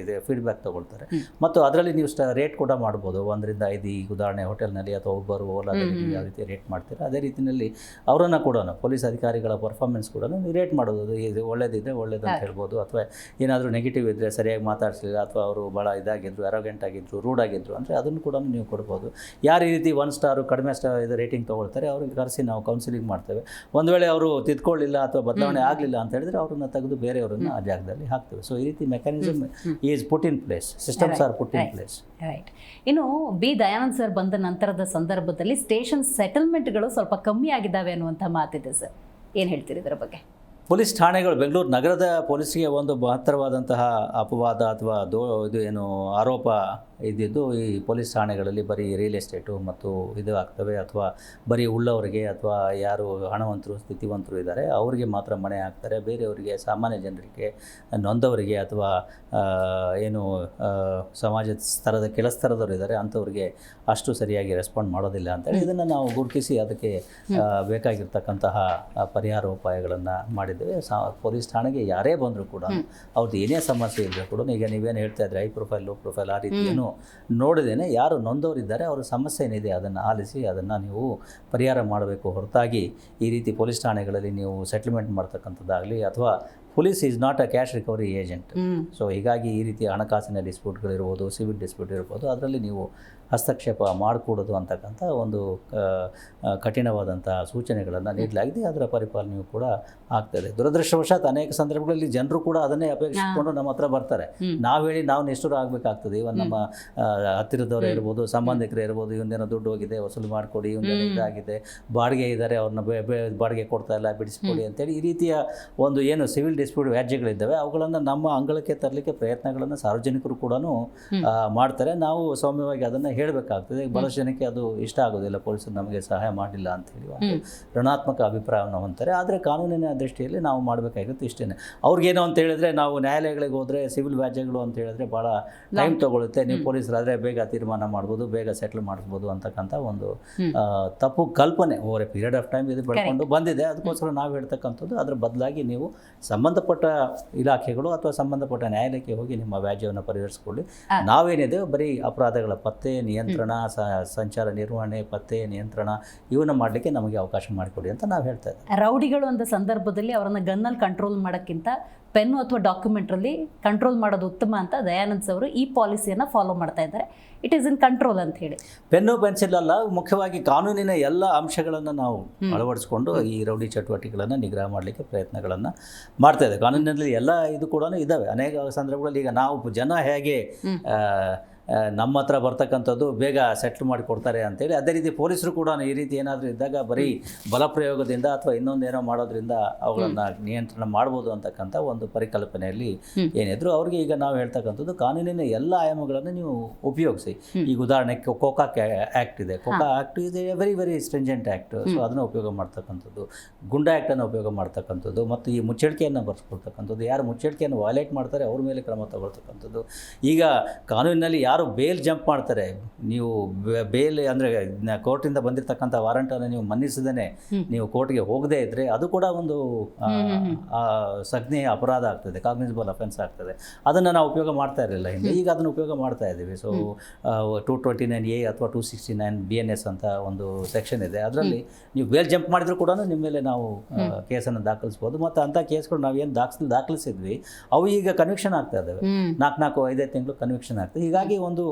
[SPEAKER 2] ಫೀಡ್ಬ್ಯಾಕ್ ತೊಗೊಳ್ತಾರೆ. ಮತ್ತು ಅದರಲ್ಲಿ ನೀವು ರೇಟ್ ಕೂಡ ಮಾಡ್ಬೋದು. 1 ರಿಂದ 5. ಈಗ ಉದಾಹರಣೆ ಹೋಟೆಲ್ನಲ್ಲಿ ಅಥವಾ ಒಬ್ಬರು ಓಲಾದಲ್ಲಿ ಯಾವ ರೀತಿ ರೇಟ್ ಮಾಡ್ತೀರಾ ಅದೇ ರೀತಿಯಲ್ಲಿ ಅವರನ್ನು ಕೂಡ ಪೊಲೀಸ್ ಅಧಿಕಾರಿಗಳ ಪರ್ಫಾರ್ಮೆನ್ಸ್ ಕೂಡ ನೀವು ರೇಟ್ ಮಾಡೋದು. ಇದು ಒಳ್ಳೇದಿದ್ದರೆ ಒಳ್ಳೇದು ಅಂತ ಹೇಳ್ಬೋದು, ಅಥವಾ ಏನಾದರೂ ನೆಗೆಟಿವ್ ಇದ್ದರೆ, ಸರಿಯಾಗಿ ಮಾತಾಡಿಸಲಿಲ್ಲ ಅಥವಾ ಅವರು ಭಾಳ ಇದಾಗಿದ್ದರು, ಅರೋಗೆಂಟ್ ಆಗಿದ್ದರು, ರೂಡ್ ಆಗಿದ್ದರು ಅಂದರೆ ಅದನ್ನು ಕೂಡ ನೀವು ಕೊಡ್ಬೋದು. ಯಾರು ಈ ರೀತಿ 1 ಸ್ಟಾರು ಕಡಿಮೆ ಇದು ರೇಟಿಂಗ್ ತೊಗೊಳ್ತಾರೆ ಅವ್ರಿಗೆ ಕರೆಸಿ ನಾವು ಕೌನ್ಸಿಲಿಂಗ್ ಮಾಡ್ತೇವೆ. ಒಂದು ವೇಳೆ ಅವರು ತಿದ್ಕೊಳ್ಳಿಲ್ಲ ಅಥವಾ ಬದಲಾವಣೆ ಆಗಲಿಲ್ಲ ಅಂತ ಹೇಳಿದರೆ ಅವ್ರನ್ನ ತೆಗೆದು ಬೇರೆಯವರನ್ನು ಆ ಜಾಗದಲ್ಲಿ ಹಾಕ್ತೇವೆ. ಸೊ ಈ ರೀತಿ mechanism is put in place, systems are put in place.
[SPEAKER 1] Right. ಇನ್ನು ಬಿ ದಯಾನಂದ್ ಸರ್ ಬಂದ ನಂತರದ ಸಂದರ್ಭದಲ್ಲಿ ಸ್ಟೇಷನ್ ಸೆಟಲ್ಮೆಂಟ್ಗಳು ಸ್ವಲ್ಪ ಕಮ್ಮಿ ಆಗಿದ್ದಾವೆ ಅನ್ನುವಂಥ ಮಾತಿದೆ ಸರ್, ಏನು ಹೇಳ್ತೀರಿ ಇದರ ಬಗ್ಗೆ?
[SPEAKER 2] ಪೊಲೀಸ್ ಠಾಣೆಗಳು, ಬೆಂಗಳೂರು ನಗರದ ಪೊಲೀಸ್ಗೆ ಒಂದು ಮಹತ್ತರವಾದಂತಹ ಅಪವಾದ ಅಥವಾ ಇದು ಏನು ಆರೋಪ ಇದ್ದಿದ್ದು, ಈ ಪೊಲೀಸ್ ಠಾಣೆಗಳಲ್ಲಿ ಬರೀ ರಿಯಲ್ ಎಸ್ಟೇಟು ಮತ್ತು ಇದು ಆಗ್ತವೆ, ಅಥವಾ ಬರೀ ಉಳ್ಳವರಿಗೆ ಅಥವಾ ಯಾರು ಹಣವಂತರು ಸ್ಥಿತಿವಂತರು ಇದ್ದಾರೆ ಅವರಿಗೆ ಮಾತ್ರ ಮನೆ ಹಾಕ್ತಾರೆ. ಬೇರೆಯವರಿಗೆ, ಸಾಮಾನ್ಯ ಜನರಿಗೆ, ನೊಂದವರಿಗೆ ಅಥವಾ ಏನು ಸಮಾಜ ಸ್ತರದ ಕೆಳಸ್ತರದವರು ಇದ್ದಾರೆ ಅಂಥವ್ರಿಗೆ ಅಷ್ಟು ಸರಿಯಾಗಿ ರೆಸ್ಪಾಂಡ್ ಮಾಡೋದಿಲ್ಲ ಅಂತೇಳಿ ಇದನ್ನು ನಾವು ಗುರುತಿಸಿ ಅದಕ್ಕೆ ಬೇಕಾಗಿರ್ತಕ್ಕಂತಹ ಪರಿಹಾರೋಪಾಯಗಳನ್ನು ಮಾಡಿದ್ದೇವೆ. ಪೊಲೀಸ್ ಠಾಣೆಗೆ ಯಾರೇ ಬಂದರೂ ಕೂಡ ಅವ್ರದ್ದು ಏನೇ ಸಮಸ್ಯೆ ಇದ್ದರೂ ಕೂಡ, ಈಗ ನೀವೇನು ಹೇಳ್ತಾ ಇದ್ರೆ ಹೈ ಪ್ರೊಫೈಲ್, ಲೋ ಪ್ರೊಫೈಲ್ ಆ ರೀತಿ ಏನು ನೋಡಿದೇನೆ ಯಾರು ನೊಂದವರಿದ್ದಾರೆ ಅವರ ಸಮಸ್ಯೆ ಏನಿದೆ ಅದನ್ನು ಆಲಿಸಿ ಅದನ್ನು ನೀವು ಪರಿಹಾರ ಮಾಡಬೇಕು ಹೊರತಾಗಿ ಈ ರೀತಿ ಪೊಲೀಸ್ ಠಾಣೆಗಳಲ್ಲಿ ನೀವು ಸೆಟಲ್ಮೆಂಟ್ ಮಾಡ್ತಕ್ಕಂಥದ್ದಾಗಲಿ ಅಥವಾ police is not a cash recovery agent. So ಹೀಗಾಗಿ ಈ ರೀತಿ ಹಣಕಾಸಿನ ಡಿಸ್ಪ್ಯೂಟ್ಗಳಿರ್ಬೋದು, ಸಿವಿಲ್ ಡಿಸ್ಪ್ಯೂಟ್ ಇರ್ಬೋದು, ಅದರಲ್ಲಿ ನೀವು ಹಸ್ತಕ್ಷೇಪ ಮಾಡಿಕೊಡೋದು ಅಂತಕ್ಕಂಥ ಒಂದು ಕಠಿಣವಾದಂಥ ಸೂಚನೆಗಳನ್ನು ನೀಡಲಾಗಿದೆ. ಅದರ ಪರಿಪಾಲನೆಯೂ ಕೂಡ ಆಗ್ತದೆ. ದುರದೃಷ್ಟವಶಾತ್ ಅನೇಕ ಸಂದರ್ಭಗಳಲ್ಲಿ ಜನರು ಕೂಡ ಅದನ್ನೇ ಅಪೇಕ್ಷಿಸಿಕೊಂಡು ನಮ್ಮ ಹತ್ರ ಬರ್ತಾರೆ. ನಾವು ಹೇಳಿ ನಾವು ನಿಷ್ಠುರ ಆಗಬೇಕಾಗ್ತದೆ. ಇವನ್ ನಮ್ಮ ಹತ್ತಿರದವರೇ ಇರ್ಬೋದು, ಸಂಬಂಧಿಕರೇ ಇರ್ಬೋದು, ಇವನ್ನೇನೋ ದುಡ್ಡು ಹೋಗಿದೆ ವಸೂಲು ಮಾಡಿಕೊಡಿ, ಇವನ್ನೇನೋ ಇದಾಗಿದೆ, ಬಾಡಿಗೆ ಇದ್ದಾರೆ ಅವ್ರನ್ನ ಬಾಡಿಗೆ ಕೊಡ್ತಾ ಇಲ್ಲ ಬಿಡಿಸ್ಕೊಡಿ ಅಂತೇಳಿ ಈ ರೀತಿಯ ಒಂದು ಏನು ಸಿವಿಲ್ ಡಿಸ್ಪ್ಯೂಟ್ ವ್ಯಾಜ್ಯಗಳಿದ್ದಾವೆ ಅವುಗಳನ್ನು ನಮ್ಮ ಅಂಗಳಕ್ಕೆ ತರಲಿಕ್ಕೆ ಪ್ರಯತ್ನಗಳನ್ನು ಸಾರ್ವಜನಿಕರು ಕೂಡ ಮಾಡ್ತಾರೆ. ನಾವು ಸೌಮ್ಯವಾಗಿ ಅದನ್ನು ಹೇಳಬೇಕಾಗ್ತದೆ. ಬಹಳಷ್ಟು ಜನಕ್ಕೆ ಅದು ಇಷ್ಟ ಆಗೋದಿಲ್ಲ, ಪೊಲೀಸರು ನಮಗೆ ಸಹಾಯ ಮಾಡಿಲ್ಲ ಅಂಥೇಳಿ ಒಂದು ಋಣಾತ್ಮಕ ಅಭಿಪ್ರಾಯವನ್ನು ಹೊಂದ್ತಾರೆ. ಆದರೆ ಕಾನೂನಿನ ದೃಷ್ಟಿಯಲ್ಲಿ ನಾವು ಮಾಡಬೇಕಾಗಿತ್ತು ಇಷ್ಟೇ. ಅವ್ರಿಗೇನು ಅಂತ ಹೇಳಿದ್ರೆ, ನಾವು ನ್ಯಾಯಾಲಯಗಳಿಗೆ ಹೋದರೆ ಸಿವಿಲ್ ವ್ಯಾಜ್ಯಗಳು ಅಂತ ಹೇಳಿದ್ರೆ ಭಾಳ ಟೈಮ್ ತೊಗೊಳುತ್ತೆ, ನೀವು ಪೊಲೀಸರಾದರೆ ಬೇಗ ತೀರ್ಮಾನ ಮಾಡ್ಬೋದು, ಬೇಗ ಸೆಟ್ಲ್ ಮಾಡಿಸ್ಬೋದು ಅಂತಕ್ಕಂಥ ಒಂದು ತಪ್ಪು ಕಲ್ಪನೆ over A period of time ಇದು ಬೆಳ್ಕೊಂಡು ಬಂದಿದೆ. ಅದಕ್ಕೋಸ್ಕರ ನಾವು ಹೇಳ್ತಕ್ಕಂಥದ್ದು ಅದರ ಬದಲಾಗಿ ನೀವು ಸಂಬಂಧಪಟ್ಟ ಇಲಾಖೆಗಳು ಅಥವಾ ಸಂಬಂಧಪಟ್ಟ ನ್ಯಾಯಾಲಯಕ್ಕೆ ಹೋಗಿ ನಿಮ್ಮ ವ್ಯಾಜ್ಯವನ್ನು ಪರಿಹರಿಸಿಕೊಳ್ಳಿ. ನಾವೇನಿದೆ ಬರೀ ಅಪರಾಧಗಳ ಪತ್ತೆ, ನಿಯಂತ್ರಣ, ಸಂಚಾರ ನಿರ್ವಹಣೆ, ಪತ್ತೆ, ನಿಯಂತ್ರಣ ಇವನ್ನ ಮಾಡಲಿಕ್ಕೆ ನಮಗೆ ಅವಕಾಶ ಮಾಡಿಕೊಡಿ ಅಂತ ನಾವು ಹೇಳ್ತಾ ಇದ್ದೀವಿ.
[SPEAKER 1] ರೌಡಿಗಳು ಅಂದ ಸಂದರ್ಭದಲ್ಲಿ ಅವರನ್ನು ಗನ್ನಲ್ಲಿ ಕಂಟ್ರೋಲ್ ಮಾಡೋಕ್ಕಿಂತ ಪೆನ್ನು ಅಥವಾ ಡಾಕ್ಯುಮೆಂಟ್ರಲ್ಲಿ ಕಂಟ್ರೋಲ್ ಮಾಡೋದು ಉತ್ತಮ ಅಂತ ದಯಾನಂದ್ ಅವರು ಈ ಪಾಲಿಸಿಯನ್ನು ಫಾಲೋ ಮಾಡ್ತಾ ಇದ್ದಾರೆ. ಇಟ್ ಈಸ್ ಇನ್ ಕಂಟ್ರೋಲ್ ಅಂತ ಹೇಳಿ.
[SPEAKER 2] ಪೆನ್ನು ಪೆನ್ಸಿಲ್ ಅಲ್ಲ, ಮುಖ್ಯವಾಗಿ ಕಾನೂನಿನ ಎಲ್ಲ ಅಂಶಗಳನ್ನು ನಾವು ಅಳವಡಿಸ್ಕೊಂಡು ಈ ರೌಡಿ ಚಟುವಟಿಕೆಗಳನ್ನು ನಿಗ್ರಹ ಮಾಡಲಿಕ್ಕೆ ಪ್ರಯತ್ನಗಳನ್ನು ಮಾಡ್ತಾ ಇದ್ದೇವೆ. ಕಾನೂನಿನಲ್ಲಿ ಎಲ್ಲ ಇದು ಕೂಡ ಇದ್ದಾವೆ. ಅನೇಕ ಸಂದರ್ಭಗಳಲ್ಲಿ ಈಗ ನಾವು ಜನ ಹೇಗೆ ನಮ್ಮ ಹತ್ರ ಬರ್ತಕ್ಕಂಥದ್ದು ಬೇಗ ಸೆಟ್ಲ್ ಮಾಡಿ ಕೊಡ್ತಾರೆ ಅಂತೇಳಿ. ಅದೇ ರೀತಿ ಪೊಲೀಸರು ಕೂಡ ಈ ರೀತಿ ಏನಾದರೂ ಇದ್ದಾಗ ಬರೀ ಬಲಪ್ರಯೋಗದಿಂದ ಅಥವಾ ಇನ್ನೊಂದೇನೋ ಮಾಡೋದ್ರಿಂದ ಅವುಗಳನ್ನು ನಿಯಂತ್ರಣ ಮಾಡ್ಬೋದು ಅಂತಕ್ಕಂಥ ಒಂದು ಪರಿಕಲ್ಪನೆಯಲ್ಲಿ ಏನಿದ್ರು ಅವ್ರಿಗೆ ಈಗ ನಾವು ಹೇಳ್ತಕ್ಕಂಥದ್ದು ಕಾನೂನಿನ ಎಲ್ಲ ಆಯಾಮಗಳನ್ನು ನೀವು ಉಪಯೋಗಿಸಿ. ಈಗ ಉದಾಹರಣೆಗೆ ಕೋಕಾ ಆ್ಯಕ್ಟ್ ಇದೆ. ಕೋಕಾ ಆ್ಯಕ್ಟ್ ಇದೆ very very stringent act. So ಅದನ್ನು ಉಪಯೋಗ ಮಾಡ್ತಕ್ಕಂಥದ್ದು, ಗುಂಡಾ ಆ್ಯಕ್ಟನ್ನು ಉಪಯೋಗ ಮಾಡ್ತಕ್ಕಂಥದ್ದು, ಮತ್ತು ಈ ಮುಚ್ಚಳಿಕೆಯನ್ನು ಬರ್ಸ್ಕೊಳ್ತಕ್ಕಂಥದ್ದು, ಯಾರು ಮುಚ್ಚಳಿಕೆಯನ್ನು ವಯಲೇಟ್ ಮಾಡ್ತಾರೆ ಅವ್ರ ಮೇಲೆ ಕ್ರಮ ತಗೊಳ್ತಕ್ಕಂಥದ್ದು. ಈಗ ಕಾನೂನಿನಲ್ಲಿ ಯಾರು ಬೇಲ್ ಜಂಪ್ ಮಾಡ್ತಾರೆ, ನೀವು ಬೇಲ್ ಅಂದರೆ ಕೋರ್ಟಿಂದ ಬಂದಿರತಕ್ಕಂಥ ವಾರಂಟನ್ನು ನೀವು ಮನ್ನಿಸದೇ ನೀವು ಕೋರ್ಟ್ಗೆ ಹೋಗದೇ ಇದ್ದರೆ ಅದು ಕೂಡ ಒಂದು ಸಂಜ್ಞೆಯ ಅಪರಾಧ ಆಗ್ತದೆ, ಕಾಗ್ನಿಸಬಲ್ ಅಫೆನ್ಸ್ ಆಗ್ತದೆ. ಅದನ್ನು ನಾವು ಉಪಯೋಗ ಮಾಡ್ತಾ ಇರಲಿಲ್ಲ ಹಿಂದೆ, ಈಗ ಅದನ್ನು ಉಪಯೋಗ ಮಾಡ್ತಾ ಇದ್ದೀವಿ. ಸೊ 229A ಅಥವಾ 269 BNS ಅಂತ ಒಂದು ಸೆಕ್ಷನ್ ಇದೆ. ಅದರಲ್ಲಿ ನೀವು ಬೇಲ್ ಜಂಪ್ ಮಾಡಿದ್ರು ಕೂಡ ನಿಮ್ಮ ಮೇಲೆ ನಾವು ಕೇಸನ್ನು ದಾಖಲಿಸ್ಬೋದು. ಮತ್ತು ಅಂಥ ಕೇಸ್ಗಳು ನಾವೇನು ದಾಖಲಿಸಿದ್ವಿ ಅವು ಈಗ ಕನ್ವಿಕ್ಷನ್ ಆಗ್ತಾ ಇದ್ದಾವೆ. 4-5 ತಿಂಗಳು ಕನ್ವಿಕ್ಷನ್ ಆಗ್ತದೆ. ಹೀಗಾಗಿ ಒಂದು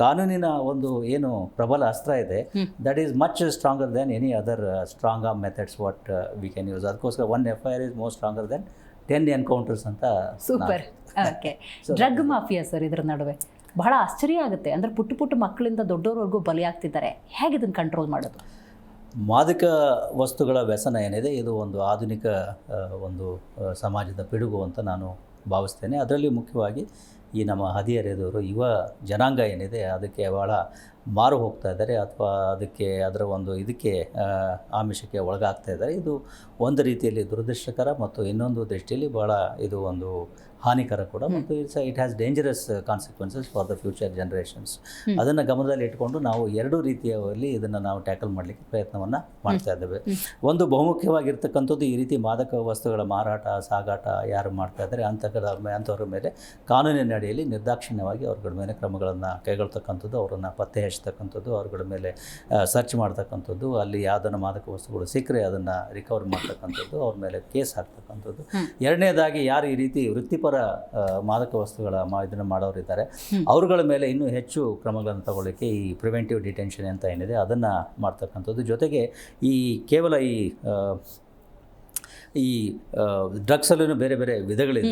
[SPEAKER 2] ಕಾನೂನಿನ ಒಂದು ಏನು ಪ್ರಬಲ ಅಸ್ತ್ರ ಇದೆ, that is much stronger than any other strong arm methods what we can use. ಅದಕ್ಕೋಸ್ಕರ 1 FIR is more stronger than 10 encounters ಅಂತ.
[SPEAKER 1] Super. Okay, drug mafia sir, ಇದರ ನಡುವೆ ಬಹಳ ಆಶ್ಚರ್ಯ ಆಗುತ್ತೆ. ಅಂದರೆ ಪುಟ್ಟ ಮಕ್ಕಳಿಂದ ದೊಡ್ಡವರವರೆಗೂ ಬಲಿಯಾಗ್ತಿದ್ದಾರೆ. ಹೇಗೆ ಇದನ್ನು ಕಂಟ್ರೋಲ್ ಮಾಡೋದು?
[SPEAKER 2] ಮಾದಕ ವಸ್ತುಗಳ ವ್ಯಸನ ಏನಿದೆ ಇದು ಒಂದು ಆಧುನಿಕ ಒಂದು ಸಮಾಜದ ಪಿಡುಗು ಅಂತ ನಾನು ಭಾವಿಸ್ತೇನೆ. ಅದರಲ್ಲಿ ಮುಖ್ಯವಾಗಿ ಈ ನಮ್ಮ ಹದಿಹರೆಯದವರು ಯುವ ಜನಾಂಗ ಏನಿದೆ ಅದಕ್ಕೆ ಭಾಳ ಮಾರು ಹೋಗ್ತಾ ಇದ್ದಾರೆ, ಅಥವಾ ಅದರ ಒಂದು ಇದಕ್ಕೆ ಆಮಿಷಕ್ಕೆ ಒಳಗಾಗ್ತಾ ಇದ್ದಾರೆ. ಇದು ಒಂದು ರೀತಿಯಲ್ಲಿ ದುರದೃಷ್ಟಕರ, ಮತ್ತು ಇನ್ನೊಂದು ದೃಷ್ಟಿಯಲ್ಲಿ ಭಾಳ ಇದು ಒಂದು ಹಾನಿಕರ ಕೂಡ, ಮತ್ತು it has dangerous consequences for the future generations. ಅದನ್ನು ಗಮನದಲ್ಲಿ ಇಟ್ಕೊಂಡು ನಾವು ಎರಡೂ ರೀತಿಯಲ್ಲಿ ಇದನ್ನು ನಾವು ಟ್ಯಾಕಲ್ ಮಾಡಲಿಕ್ಕೆ ಪ್ರಯತ್ನವನ್ನು ಮಾಡ್ತಾ ಇದ್ದೇವೆ. ಒಂದು ಬಹುಮುಖ್ಯವಾಗಿರ್ತಕ್ಕಂಥದ್ದು ಈ ರೀತಿ ಮಾದಕ ವಸ್ತುಗಳ ಮಾರಾಟ ಸಾಗಾಟ ಯಾರು ಮಾಡ್ತಾ ಇದ್ದಾರೆ ಅಂಥವ್ರ ಮೇಲೆ ಕಾನೂನಿನ ಅಡಿಯಲ್ಲಿ ನಿರ್ದಾಕ್ಷಿಣ್ಯವಾಗಿ ಅವ್ರಗಳ ಮೇಲೆ ಕ್ರಮಗಳನ್ನು ಕೈಗೊಳ್ತಕ್ಕಂಥದ್ದು, ಅವರನ್ನು ಪತ್ತೆ ಹಚ್ಚತಕ್ಕಂಥದ್ದು, ಅವ್ರಗಳ ಮೇಲೆ ಸರ್ಚ್ ಮಾಡ್ತಕ್ಕಂಥದ್ದು, ಅಲ್ಲಿ ಯಾವುದನ್ನು ಮಾದಕ ವಸ್ತುಗಳು ಸಿಕ್ಕರೆ ಅದನ್ನು ರಿಕವರ್ ಮಾಡ್ತಕ್ಕಂಥದ್ದು, ಅವ್ರ ಮೇಲೆ ಕೇಸ್ ಹಾಕ್ತಕ್ಕಂಥದ್ದು. ಎರಡನೇದಾಗಿ ಯಾರು ಈ ರೀತಿ ವೃತ್ತಿಪರ ಮಾದಕ ವಸ್ತುಗಳ ಇದನ್ನು ಮಾಡೋರಿದ್ದಾರೆ ಅವ್ರಗಳ ಮೇಲೆ ಇನ್ನೂ ಹೆಚ್ಚು ಕ್ರಮಗಳನ್ನು ತಗೊಳ್ಳಿಕ್ಕೆ ಈ ಪ್ರಿವೆಂಟಿವ್ ಡಿಟೆನ್ಷನ್ ಅಂತ ಏನಿದೆ ಅದನ್ನು ಮಾಡ್ತಕ್ಕಂಥದ್ದು. ಜೊತೆಗೆ ಈ ಕೇವಲ ಈ ಡ್ರಗ್ಸಲ್ಲೂ ಬೇರೆ ಬೇರೆ ವಿಧಗಳಿದೆ.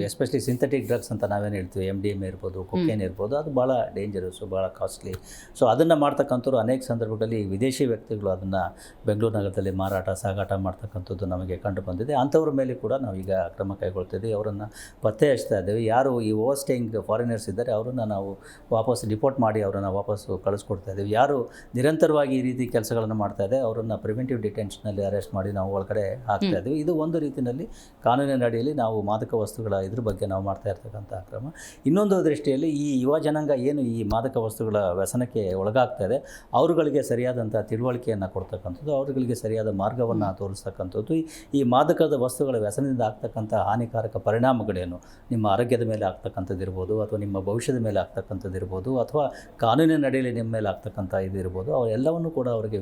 [SPEAKER 2] ಎಸ್ಪೆಷಲಿ ಸಿಂಥೆಟಿಕ್ ಡ್ರಗ್ಸ್ ಅಂತ ನಾವೇನು ಹೇಳ್ತೀವಿ, MDMA ಇರ್ಬೋದು, ಕೊಕೇನ್ ಇರ್ಬೋದು, ಅದು ಭಾಳ ಡೇಂಜರಸ್ಸು, ಭಾಳ ಕಾಸ್ಟ್ಲಿ. ಸೊ ಅದನ್ನು ಮಾಡ್ತಕ್ಕಂಥವ್ರು ಅನೇಕ ಸಂದರ್ಭಗಳಲ್ಲಿ ವಿದೇಶಿ ವ್ಯಕ್ತಿಗಳು ಅದನ್ನು ಬೆಂಗಳೂರು ನಗರದಲ್ಲಿ ಮಾರಾಟ ಸಾಗಾಟ ಮಾಡ್ತಕ್ಕಂಥದ್ದು ನಮಗೆ ಕಂಡು ಬಂದಿದೆ. ಅಂಥವ್ರ ಮೇಲೆ ಕೂಡ ನಾವೀಗ ಕ್ರಮ ಕೈಗೊಳ್ತಿದ್ದೀವಿ, ಅವರನ್ನು ಪತ್ತೆ ಹಚ್ತಾ ಇದ್ದೇವೆ. ಯಾರು ಈ ಓವರ್ ಸ್ಟೇಯಿಂಗ್ ಫಾರಿನರ್ಸ್ ಇದ್ದಾರೆ ಅವರನ್ನು ನಾವು ವಾಪಸ್ ಡಿಪೋರ್ಟ್ ಮಾಡಿ ಅವರನ್ನು ವಾಪಸ್ಸು ಕಳಿಸ್ಕೊಡ್ತಾ ಇದ್ದೀವಿ. ಯಾರು ನಿರಂತರವಾಗಿ ಈ ರೀತಿ ಕೆಲಸಗಳನ್ನು ಮಾಡ್ತಾ ಇದೆ ಅವರನ್ನು ಪ್ರಿವೆಂಟಿವ್ ಡಿಟೆನ್ಷನಲ್ಲಿ ಅರೆಸ್ಟ್ ಮಾಡಿ ನಾವು ಒಳಗಡೆ ಹಾಕ್ತಾ ಇದ್ದೀವಿ. ಇದು ಒಂದು ರೀತಿಯಲ್ಲಿ ಕಾನೂನಿನ ಅಡಿಯಲ್ಲಿ ನಾವು ಮಾದಕ ವಸ್ತುಗಳ ಇದ್ರ ಬಗ್ಗೆ ನಾವು ಮಾಡ್ತಾ ಇರ್ತಕ್ಕಂಥ ಕ್ರಮ. ಇನ್ನೊಂದು ದೃಷ್ಟಿಯಲ್ಲಿ ಈ ಯುವ ಜನಾಂಗ ಏನು ಈ ಮಾದಕ ವಸ್ತುಗಳ ವ್ಯಸನಕ್ಕೆ ಒಳಗಾಗ್ತಾ ಇದೆ ಅವರುಗಳಿಗೆ ಸರಿಯಾದಂಥ ತಿಳುವಳಿಕೆಯನ್ನು ಕೊಡ್ತಕ್ಕಂಥದ್ದು, ಅವರುಗಳಿಗೆ ಸರಿಯಾದ ಮಾರ್ಗವನ್ನು ತೋರಿಸ್ತಕ್ಕಂಥದ್ದು. ಈ ಮಾದಕದ ವಸ್ತುಗಳ ವ್ಯಸನದಿಂದ ಆಗ್ತಕ್ಕಂಥ ಹಾನಿಕಾರಕ ಪರಿಣಾಮಗಳೇನು, ನಿಮ್ಮ ಆರೋಗ್ಯದ ಮೇಲೆ ಆಗ್ತಕ್ಕಂಥದ್ದು ಇರ್ಬೋದು, ಅಥವಾ ನಿಮ್ಮ ಭವಿಷ್ಯದ ಮೇಲೆ ಆಗ್ತಕ್ಕಂಥದ್ದು ಇರ್ಬೋದು, ಅಥವಾ ಕಾನೂನಿನ ಅಡಿಯಲ್ಲಿ ನಿಮ್ಮ ಮೇಲೆ ಆಗ್ತಕ್ಕಂಥ ಇದು ಇರ್ಬೋದು, ಅವೆಲ್ಲವನ್ನೂ ಕೂಡ ಅವರಿಗೆ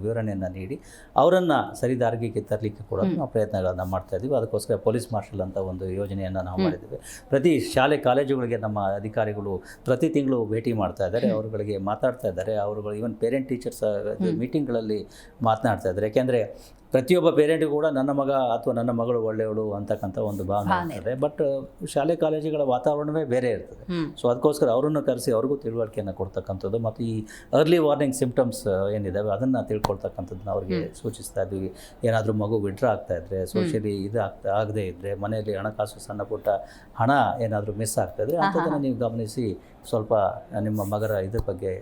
[SPEAKER 2] ವಿವರಣೆಯನ್ನು ನೀಡಿ ಅವರನ್ನು ಸರಿದಾರಿಗೆ ತರಲಿಕ್ಕೆ ಕೂಡ ನಾವು ಪ್ರಯತ್ನಗಳನ್ನು ಮಾಡ್ತಾ ಇದ್ದೀವಿ. ಅದಕ್ಕೋಸ್ಕರ ಪೊಲೀಸ್ ಮಾರ್ಷಲ್ ಅಂತ ಒಂದು ಯೋಜನೆಯನ್ನು ನಾವು ಮಾಡಿದ್ದೀವಿ. ಪ್ರತಿ ಶಾಲೆ ಕಾಲೇಜುಗಳಿಗೆ ನಮ್ಮ ಅಧಿಕಾರಿಗಳು ಪ್ರತಿ ತಿಂಗಳು ಭೇಟಿ ಮಾಡ್ತಾ ಇದ್ದಾರೆ, ಅವರುಗಳಿಗೆ ಮಾತಾಡ್ತಾ ಇದ್ದಾರೆ. ಅವರುಗಳು ಈವನ್ ಪೇರೆಂಟ್ ಟೀಚರ್ಸ್ ಮೀಟಿಂಗ್ಗಳಲ್ಲಿ ಮಾತನಾಡ್ತಾ ಇದ್ದಾರೆ. ಯಾಕೆಂದರೆ ಪ್ರತಿಯೊಬ್ಬ ಪೇರೆಂಟಿಗೂ ಕೂಡ ನನ್ನ ಮಗ ಅಥವಾ ನನ್ನ ಮಗಳು ಒಳ್ಳೆಯವಳು ಅಂತಕ್ಕಂಥ ಒಂದು ಭಾವನೆ ಇರ್ತದೆ. ಬಟ್ ಶಾಲೆ ಕಾಲೇಜುಗಳ ವಾತಾವರಣವೇ ಬೇರೆ ಇರ್ತದೆ. ಸೊ ಅದಕ್ಕೋಸ್ಕರ ಅವರನ್ನು ಕರೆಸಿ ಅವ್ರಿಗೂ ತಿಳುವಳಿಕೆಯನ್ನು ಕೊಡ್ತಕ್ಕಂಥದ್ದು, ಮತ್ತು ಈ ಅರ್ಲಿ ವಾರ್ನಿಂಗ್ ಸಿಂಪ್ಟಮ್ಸ್ ಏನಿದ್ದಾವೆ ಅದನ್ನು ತಿಳ್ಕೊಳ್ತಕ್ಕಂಥದ್ದನ್ನ ಅವ್ರಿಗೆ ಸೂಚಿಸ್ತಾ ಇದ್ವಿ. ಏನಾದರೂ ಮಗು ವಿಡ್ರಾ ಆಗ್ತಾ ಇದ್ದರೆ, ಸೋಷಿಯಲಿ ಆಗದೇ ಇದ್ದರೆ, ಮನೆಯಲ್ಲಿ ಹಣಕಾಸು ಸಣ್ಣ ಪುಟ್ಟ ಹಣ ಏನಾದರೂ ಮಿಸ್ ಆಗ್ತಾಯಿದ್ರೆ ಅಂಥದ್ದನ್ನು ನೀವು ಗಮನಿಸಿ ಸ್ವಲ್ಪ ನಿಮ್ಮ ಇದ್ರ ಬಗ್ಗೆ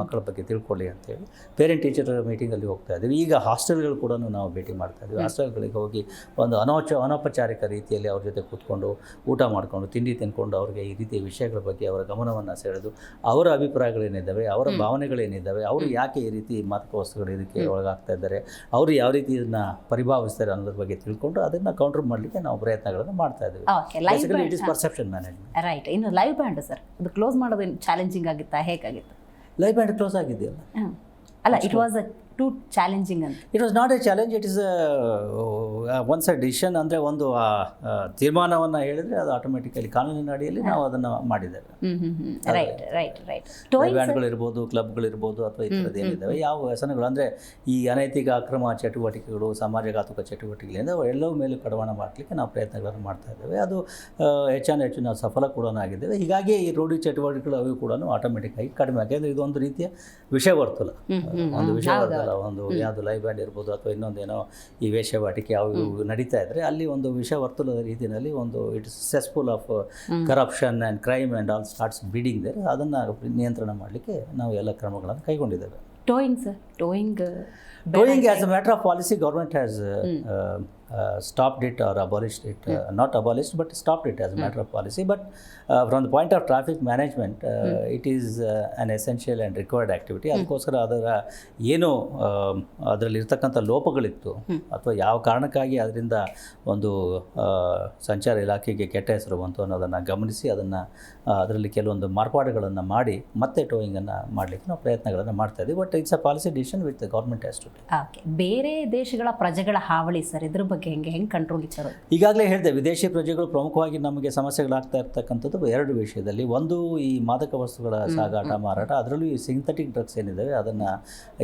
[SPEAKER 2] ಮಕ್ಕಳ ಬಗ್ಗೆ ತಿಳ್ಕೊಳ್ಳಿ ಅಂತೇಳಿ ಪೇರೆಂಟ್ ಟೀಚರ್ ಮೀಟಿಂಗಲ್ಲಿ ಹೋಗ್ತಾ ಇದ್ದೀವಿ. ಈಗ ಹಾಸ್ಟೆಲ್ಗಳು ಕೂಡ ನಾವು ಭೇಟಿ ಮಾಡ್ತಾ ಇದ್ದೀವಿ. ಹಾಸ್ಟೆಲ್ಗಳಿಗೆ ಹೋಗಿ ಒಂದು ಅನೌಪಚಾರಿಕ ರೀತಿಯಲ್ಲಿ ಅವ್ರ ಜೊತೆ ಕೂತ್ಕೊಂಡು ಊಟ ಮಾಡಿಕೊಂಡು ತಿಂಡಿ ತಿನ್ಕೊಂಡು ಅವ್ರಿಗೆ ಈ ರೀತಿಯ ವಿಷಯಗಳ ಬಗ್ಗೆ ಅವರ ಗಮನವನ್ನು ಸೆಳೆದು ಅವರ ಅಭಿಪ್ರಾಯಗಳೇನಿದ್ದಾವೆ, ಅವರ ಭಾವನೆಗಳೇನಿದ್ದಾವೆ, ಅವರು ಯಾಕೆ ಈ ರೀತಿ ಮಾದಕ ವಸ್ತುಗಳು ಇದಕ್ಕೆ ಒಳಗಾಗ್ತಾ ಇದ್ದಾರೆ, ಅವರು ಯಾವ ರೀತಿ ಇದನ್ನು ಪರಿಭಾವಿಸ್ತಾರೆ ಅನ್ನೋದ್ರ ಬಗ್ಗೆ ತಿಳ್ಕೊಂಡು ಅದನ್ನು ಕೌಂಟರ್ ಮಾಡಲಿಕ್ಕೆ ನಾವು ಪ್ರಯತ್ನಗಳನ್ನು ಮಾಡ್ತಾ ಇದ್ದೀವಿ. It is perception management.
[SPEAKER 1] Right. ಇನ್ನು ಲೈವ್ ಬ್ಯಾಂಡ್ ಸರ್, ಅದು ಕ್ಲೋಸ್ ಮಾಡೋದು ಚಾಲೆಂಜಿಂಗ್ ಆಗಿತ್ತಾ, ಹೇಗಾಗಿತ್ತು?
[SPEAKER 2] ಲೈವ್ ಬ್ಯಾಂಡ್ ಕ್ಲೋಸ್ ಆಗಿದೆಯಲ್ಲ?
[SPEAKER 1] ಅಲ್ಲ, it was a too challenging ಅಂತ?
[SPEAKER 2] It was not a challenge, it is once a decision. ಅಂದರೆ ಒಂದು ತೀರ್ಮಾನವನ್ನು ಹೇಳಿದರೆ ಅದು ಆಟೋಮೆಟಿಕಲಿ ಕಾನೂನಿನ ಅಡಿಯಲ್ಲಿ ನಾವು ಅದನ್ನು ಮಾಡಿದ್ದೇವೆ.
[SPEAKER 1] Right right right.
[SPEAKER 2] ಬ್ಯಾಂಡ್ಗಳಿರ್ಬೋದು, ಕ್ಲಬ್ಗಳಿರ್ಬೋದು, ಅಥವಾ ಈ ಥರದ್ದು ಏನಿದ್ದಾವೆ ಯಾವ ವ್ಯಸನಗಳು ಅಂದರೆ ಈ ಅನೈತಿಕ ಅಕ್ರಮ ಚಟುವಟಿಕೆಗಳು, ಸಮಾಜಘಾತುಕ ಚಟುವಟಿಕೆಗಳಿಂದ ಎಲ್ಲವೂ ಮೇಲೆ ಕಡಿವಾಣ ಮಾಡಲಿಕ್ಕೆ ನಾವು ಪ್ರಯತ್ನಗಳನ್ನು ಮಾಡ್ತಾ ಇದ್ದೇವೆ. ಅದು ಹೆಚ್ಚು ನಾವು ಸಫಲ ಕೂಡ ಆಗಿದ್ದೇವೆ. ಹೀಗಾಗಿ ಈ ರೋಡಿ ಚಟುವಟಿಕೆಗಳು ಅವು ಕೂಡ ಆಟೋಮೆಟಿಕ್ ಆಗಿ ಕಡಿಮೆ. ಯಾಕೆಂದರೆ ಇದು ಒಂದು ರೀತಿಯ ವಿಷಯ ವರ್ತುಲ, ಒಂದು ವಿಷಯ ವರ್ತುಲ, ಒಂದು ಯಾವುದು ಲೈವ್ ಬ್ಯಾಂಡ್ ಇರ್ಬೋದು ಅಥವಾ ಇನ್ನೊಂದೇನೋ ಈ ವೇಶ್ಯವಾಟಿಕೆ ಅವು ನಡೀತಾ ಇದ್ದರೆ ಅಲ್ಲಿ ಒಂದು ವಿಷಯ ವರ್ತುಲದ ರೀತಿಯಲ್ಲಿ ಒಂದು it's cesspool of corruption and crime and all starts breeding there. ಅದನ್ನು ನಿಯಂತ್ರಣ ಮಾಡಲಿಕ್ಕೆ ನಾವು ಎಲ್ಲ ಕ್ರಮಗಳನ್ನು ಕೈಗೊಂಡಿದ್ದೇವೆ.
[SPEAKER 1] Towing sir, towing
[SPEAKER 2] as a matter of policy government has stopped it or abolished it, not abolished but stopped it as a matter of policy. But from the point of traffic management, it is an essential and required activity. ಅದಕ್ಕೋಸ್ಕರ ಅದರ ಏನು ಅದರಲ್ಲಿ ಇರ್ತಕ್ಕಂಥ ಲೋಪಗಳಿತ್ತು ಅಥವಾ ಯಾವ ಕಾರಣಕ್ಕಾಗಿ ಅದರಿಂದ ಒಂದು ಸಂಚಾರ ಇಲಾಖೆಗೆ ಕೆಟ್ಟ ಹೆಸರು ಬಂತು ಅನ್ನೋದನ್ನು ಗಮನಿಸಿ ಅದರಲ್ಲಿ ಕೆಲವೊಂದು ಮಾರ್ಪಾಡುಗಳನ್ನು ಮಾಡಿ ಮತ್ತೆ ಟೋಯಿಂಗನ್ನು ಮಾಡಲಿಕ್ಕೆ ನಾವು ಪ್ರಯತ್ನಗಳನ್ನು ಮಾಡ್ತಾ ಇದ್ದೀವಿ. But it's a policy decision with the government has to take.
[SPEAKER 1] Okay, ಬೇರೆ ದೇಶಗಳ ಪ್ರಜೆಗಳ ಹಾವಳಿ ಸರ್, ಇದ್ರ ಬಗ್ಗೆ ಹೆಂಗೆ ಕಂಟ್ರೋಲ್ ಇಚ್ಚಾರ?
[SPEAKER 2] ಈಗಾಗಲೇ ಹೇಳಿದೆ, ವಿದೇಶಿ ಪ್ರಜೆಗಳು ಪ್ರಮುಖವಾಗಿ ನಮಗೆ ಸಮಸ್ಯೆಗಳಾಗ್ತಾ ಇರ್ತಕ್ಕಂಥದ್ದು ಎರಡು ವಿಷಯದಲ್ಲಿ. ಒಂದು ಈ ಮಾದಕ ವಸ್ತುಗಳ ಸಾಗಾಟ, ಮಾರಾಟ, ಅದರಲ್ಲೂ ಈ ಸಿಂಥೆಟಿಕ್ ಡ್ರಗ್ಸ್ ಏನಿದ್ದಾವೆ ಅದನ್ನು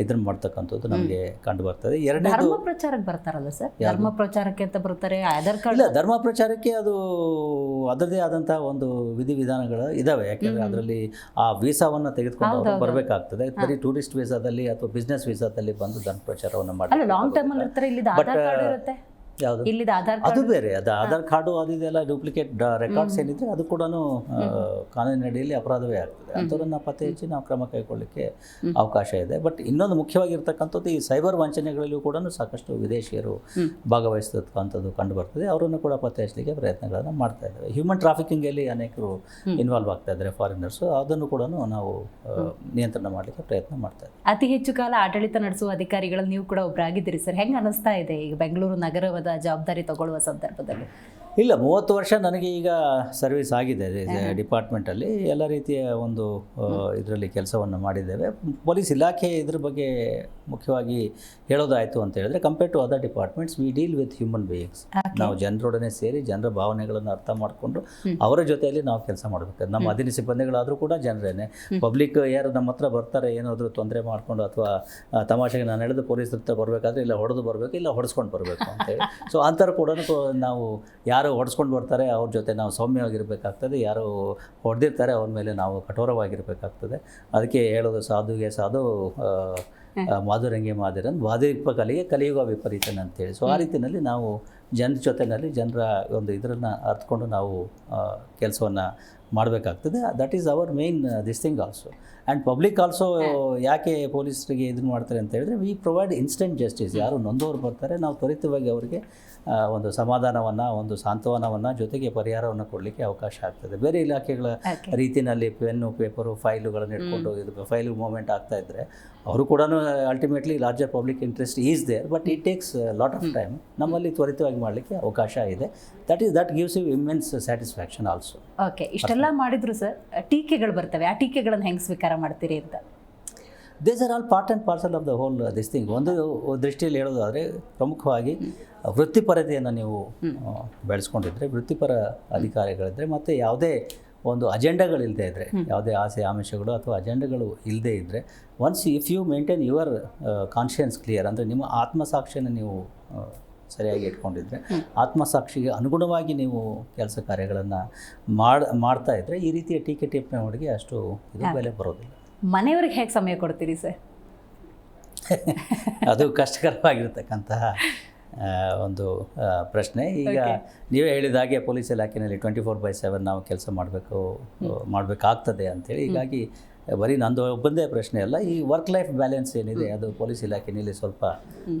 [SPEAKER 2] ಇದನ್ನು ಮಾಡ್ತಕ್ಕಂಥದ್ದು ನಮಗೆ ಕಂಡು ಬರ್ತದೆ. ಎರಡನೇದು
[SPEAKER 1] ಧರ್ಮ ಪ್ರಚಾರಕ್ಕೆ ಬರ್ತಾರಲ್ಲ ಸರ್, ಧರ್ಮ ಪ್ರಚಾರಕ್ಕೆ ಅಂತ ಬರ್ತಾರೆ. ಆಧಾರ್ ಕಾರ್ಡ್
[SPEAKER 2] ಇಲ್ಲ, ಧರ್ಮ ಪ್ರಚಾರಕ್ಕೆ ಅದು ಅದರದೇ ಆದಂಥ ಒಂದು ವಿಧಿವಿಧಾನಗಳು ಇದ್ದಾವೆ. ಯಾಕೆಂದರೆ ಅದರಲ್ಲಿ ಆ ವೀಸಾವನ್ನು ತೆಗೆದುಕೊಂಡು ಅವರು ಬರಬೇಕಾಗ್ತದೆ. ಬರೀ ಟೂರಿಸ್ಟ್ ವೀಸಾದಲ್ಲಿ ಅಥವಾ ಬಿಸ್ನೆಸ್ ವೀಸಾದಲ್ಲಿ ಬಂದು ಧರ್ಮ ಪ್ರಚಾರವನ್ನು ಮಾಡಿ
[SPEAKER 1] ಲಾಂಗ್ ಟರ್ಮಲ್ಲಿ ಇರ್ತಾರೆ. ಇಲ್ಲಿ ಆಧಾರ್ ಕಾರ್ಡ್ ಇರುತ್ತೆ,
[SPEAKER 2] ಯಾವುದು
[SPEAKER 1] ಇಲ್ಲಿದ ಆಧಾರ್
[SPEAKER 2] ಅದು ಬೇರೆ. ಅದು ಆಧಾರ್ ಕಾರ್ಡು ಅದೆಲ್ಲ ಡೂಪ್ಲಿಕೇಟ್ ರೆಕಾರ್ಡ್ಸ್ ಏನಿದ್ರೆ ಅದು ಕೂಡ ಕಾನೂನಿನಡಿಯಲ್ಲಿ ಅಪರಾಧವೇ ಆಗ್ತದೆ. ಅಂಥವ್ರನ್ನ ಪತ್ತೆ ಹಚ್ಚಿ ನಾವು ಕ್ರಮ ಕೈಗೊಳ್ಳಲಿಕ್ಕೆ ಅವಕಾಶ ಇದೆ. ಬಟ್ ಇನ್ನೊಂದು ಮುಖ್ಯವಾಗಿರ್ತಕ್ಕಂಥದ್ದು ಈ ಸೈಬರ್ ವಂಚನೆಗಳಲ್ಲೂ ಕೂಡ ಸಾಕಷ್ಟು ವಿದೇಶಿಯರು ಭಾಗವಹಿಸ್ತಕ್ಕಂಥದ್ದು ಕಂಡು ಬರ್ತದೆ. ಅವರನ್ನು ಕೂಡ ಪತ್ತೆ ಹಚ್ಚಲಿಕ್ಕೆ ಪ್ರಯತ್ನಗಳನ್ನು ಮಾಡ್ತಾ ಇದ್ದೇವೆ. ಹ್ಯೂಮನ್ ಟ್ರಾಫಿಕಿಂಗಲ್ಲಿ ಅನೇಕರು ಇನ್ವಾಲ್ವ್ ಆಗ್ತಾ ಇದ್ದಾರೆ, ಫಾರಿನರ್ಸು. ಅದನ್ನು ಕೂಡ ನಾವು ನಿಯಂತ್ರಣ ಮಾಡಲಿಕ್ಕೆ ಪ್ರಯತ್ನ ಮಾಡ್ತಾ ಇದ್ದೇವೆ.
[SPEAKER 1] ಅತಿ ಹೆಚ್ಚು ಕಾಲ ಆಡಳಿತ ನಡೆಸುವ ಅಧಿಕಾರಿಗಳಲ್ಲಿ ನೀವು ಕೂಡ ಒಬ್ಬರಾಗಿದ್ದೀರಿ ಸರ್. ಹೆಂಗೆ ಅನ್ನಿಸ್ತಾ ಇದೆ ಈಗ ಬೆಂಗಳೂರು ನಗರದ ಜವಾಬ್ದಾರಿ ತಗೊಳ್ಳುವ ಸಂದರ್ಭದಲ್ಲಿ?
[SPEAKER 2] ಇಲ್ಲ, 30 ವರ್ಷ ನನಗೆ ಈಗ ಸರ್ವಿಸ್ ಆಗಿದೆ ಡಿಪಾರ್ಟ್ಮೆಂಟಲ್ಲಿ. ಎಲ್ಲ ರೀತಿಯ ಒಂದು ಇದರಲ್ಲಿ ಕೆಲಸವನ್ನು ಮಾಡಿದ್ದೇವೆ. ಪೊಲೀಸ್ ಇಲಾಖೆ ಇದ್ರ ಬಗ್ಗೆ ಮುಖ್ಯವಾಗಿ ಹೇಳೋದಾಯಿತು ಅಂತ ಹೇಳಿದ್ರೆ, compare to other departments we deal with human beings. ನಾವು ಜನರೊಡನೆ ಸೇರಿ ಜನರ ಭಾವನೆಗಳನ್ನು ಅರ್ಥ ಮಾಡಿಕೊಂಡು ಅವರ ಜೊತೆಯಲ್ಲಿ ನಾವು ಕೆಲಸ ಮಾಡಬೇಕು. ನಮ್ಮ ಅಧೀನ ಸಿಬ್ಬಂದಿಗಳಾದರೂ ಕೂಡ ಜನರೇನೆ. ಪಬ್ಲಿಕ್ ಯಾರು ನಮ್ಮ ಹತ್ರ ಬರ್ತಾರೆ ಏನಾದರೂ ತೊಂದರೆ ಮಾಡಿಕೊಂಡು ಅಥವಾ ತಮಾಷೆಗೆ ನಾನು ಹೇಳಿದ ಪೊಲೀಸ್ ಹತ್ರ ಬರಬೇಕಾದ್ರೆ ಇಲ್ಲ ಹೊಡೆದು ಬರಬೇಕು, ಇಲ್ಲ ಹೊಡೆಸ್ಕೊಂಡು ಬರಬೇಕು ಅಂತೇಳಿ. ಸೊ ಅಂಥವ್ರು ಕೂಡ ನಾವು ಯಾರು ಹೊಡೆಸ್ಕೊಂಡು ಬರ್ತಾರೆ ಅವ್ರ ಜೊತೆ ನಾವು ಸೌಮ್ಯವಾಗಿರಬೇಕಾಗ್ತದೆ. ಯಾರು ಹೊಡೆದಿರ್ತಾರೆ ಅವ್ರ ಮೇಲೆ ನಾವು ಕಠೋರವಾಗಿರಬೇಕಾಗ್ತದೆ. ಅದಕ್ಕೆ ಹೇಳೋದು ಸಾಧುಗೆ ಸಾಧು ಮಾಧುರಂಗೆ ಮಾದಿರನ್ ವಾದಿಪ ಕಲೆಗೆ ಕಲಿಯುಗ ವಿಪರೀತನ ಅಂತೇಳಿ. ಸೊ ಆ ರೀತಿಯಲ್ಲಿ ನಾವು ಜನರ ಜೊತೆಯಲ್ಲಿ ಜನರ ಒಂದು ಇದರನ್ನು ಅರ್ಥಕೊಂಡು ನಾವು ಕೆಲಸವನ್ನು ಮಾಡಬೇಕಾಗ್ತದೆ. That is our main this thing also. And public also ಯಾಕೆ ಪೊಲೀಸರಿಗೆ ಇದನ್ನು ಮಾಡ್ತಾರೆ ಅಂತ ಹೇಳಿದ್ರೆ, ವಿ ಪ್ರೊವೈಡ್ ಇನ್ಸ್ಟೆಂಟ್ ಜಸ್ಟಿಸ್. ಯಾರು ನೊಂದವರು ಬರ್ತಾರೆ ನಾವು ತ್ವರಿತವಾಗಿ ಅವರಿಗೆ ಒಂದು ಸಮಾಧಾನವನ್ನು, ಒಂದು ಸಾಂತ್ವನವನ್ನು, ಜೊತೆಗೆ ಪರಿಹಾರವನ್ನು ಕೊಡಲಿಕ್ಕೆ ಅವಕಾಶ ಆಗ್ತದೆ. ಬೇರೆ ಇಲಾಖೆಗಳ ರೀತಿಯಲ್ಲಿ ಪೆನ್ನು, ಪೇಪರು, ಫೈಲುಗಳನ್ನು ಇಟ್ಕೊಂಡು ಇದು ಫೈಲ್ ಮೂವ್ಮೆಂಟ್ ಆಗ್ತಾ ಇದ್ದರೆ ಅವರು ಕೂಡ ultimately larger public interest is there, but it takes lot of time. ನಮ್ಮಲ್ಲಿ ತ್ವರಿತವಾಗಿ ಮಾಡಲಿಕ್ಕೆ ಅವಕಾಶ ಇದೆ. That gives you immense satisfaction also.
[SPEAKER 1] Okay, ಇಷ್ಟೆಲ್ಲ ಮಾಡಿದ್ರು ಸರ್, ಟೀಕೆಗಳು ಬರ್ತವೆ. ಆ ಟೀಕೆಗಳನ್ನು ಹೆಂಗೆ ಸ್ವೀಕಾರ ಮಾಡ್ತೀರಿ ಅಂತ?
[SPEAKER 2] These are all part and parcel of the whole this thing. ಒಂದು ದೃಷ್ಟಿಯಲ್ಲಿ ಹೇಳೋದಾದರೆ ಪ್ರಮುಖವಾಗಿ ವೃತ್ತಿಪರತೆಯನ್ನು ನೀವು ಬೆಳೆಸ್ಕೊಂಡಿದ್ರೆ, ವೃತ್ತಿಪರ ಅಧಿಕಾರಿಗಳಿದ್ದರೆ, ಮತ್ತು ಯಾವುದೇ ಒಂದು ಅಜೆಂಡಾಗಳಿಲ್ಲದೆ ಇದ್ದರೆ, ಯಾವುದೇ ಆಸೆ ಆಮಿಷಗಳು ಅಥವಾ ಅಜೆಂಡಗಳು ಇಲ್ಲದೇ ಇದ್ದರೆ, once if you maintain your conscience clear, ಅಂದರೆ ನಿಮ್ಮ ಆತ್ಮಸಾಕ್ಷಿಯನ್ನು ನೀವು ಸರಿಯಾಗಿ ಇಟ್ಕೊಂಡಿದ್ರೆ, ಆತ್ಮಸಾಕ್ಷಿಗೆ ಅನುಗುಣವಾಗಿ ನೀವು ಕೆಲಸ ಕಾರ್ಯಗಳನ್ನು ಮಾಡ್ತಾ ಇದ್ದರೆ, ಈ ರೀತಿಯ ಟೀಕೆ ಟಿಪ್ಪಣಿಗಳಿಗೆ ಅಷ್ಟು ಇದು ಬೆಲೆ ಬರೋದಿಲ್ಲ.
[SPEAKER 1] ಮನೆಯವ್ರಿಗೆ ಹೇಗೆ ಸಮಯ ಕೊಡ್ತೀರಿ ಸರ್?
[SPEAKER 2] ಅದು ಕಷ್ಟಕರವಾಗಿರ್ತಕ್ಕಂತಹ ಒಂದು ಪ್ರಶ್ನೆ. ಈಗ ನೀವೇ ಹೇಳಿದ ಹಾಗೆ ಪೊಲೀಸ್ ಇಲಾಖೆಯಲ್ಲಿ 24/7 ನಾವು ಕೆಲಸ ಮಾಡಬೇಕಾಗ್ತದೆ ಅಂಥೇಳಿ. ಹೀಗಾಗಿ ಬರೀ ನಂದು ಒಬ್ಬಂದೇ ಪ್ರಶ್ನೆ ಅಲ್ಲ, ಈ ವರ್ಕ್ ಲೈಫ್ ಬ್ಯಾಲೆನ್ಸ್ ಏನಿದೆ ಅದು ಪೊಲೀಸ್ ಇಲಾಖೆಯಲ್ಲಿ ಸ್ವಲ್ಪ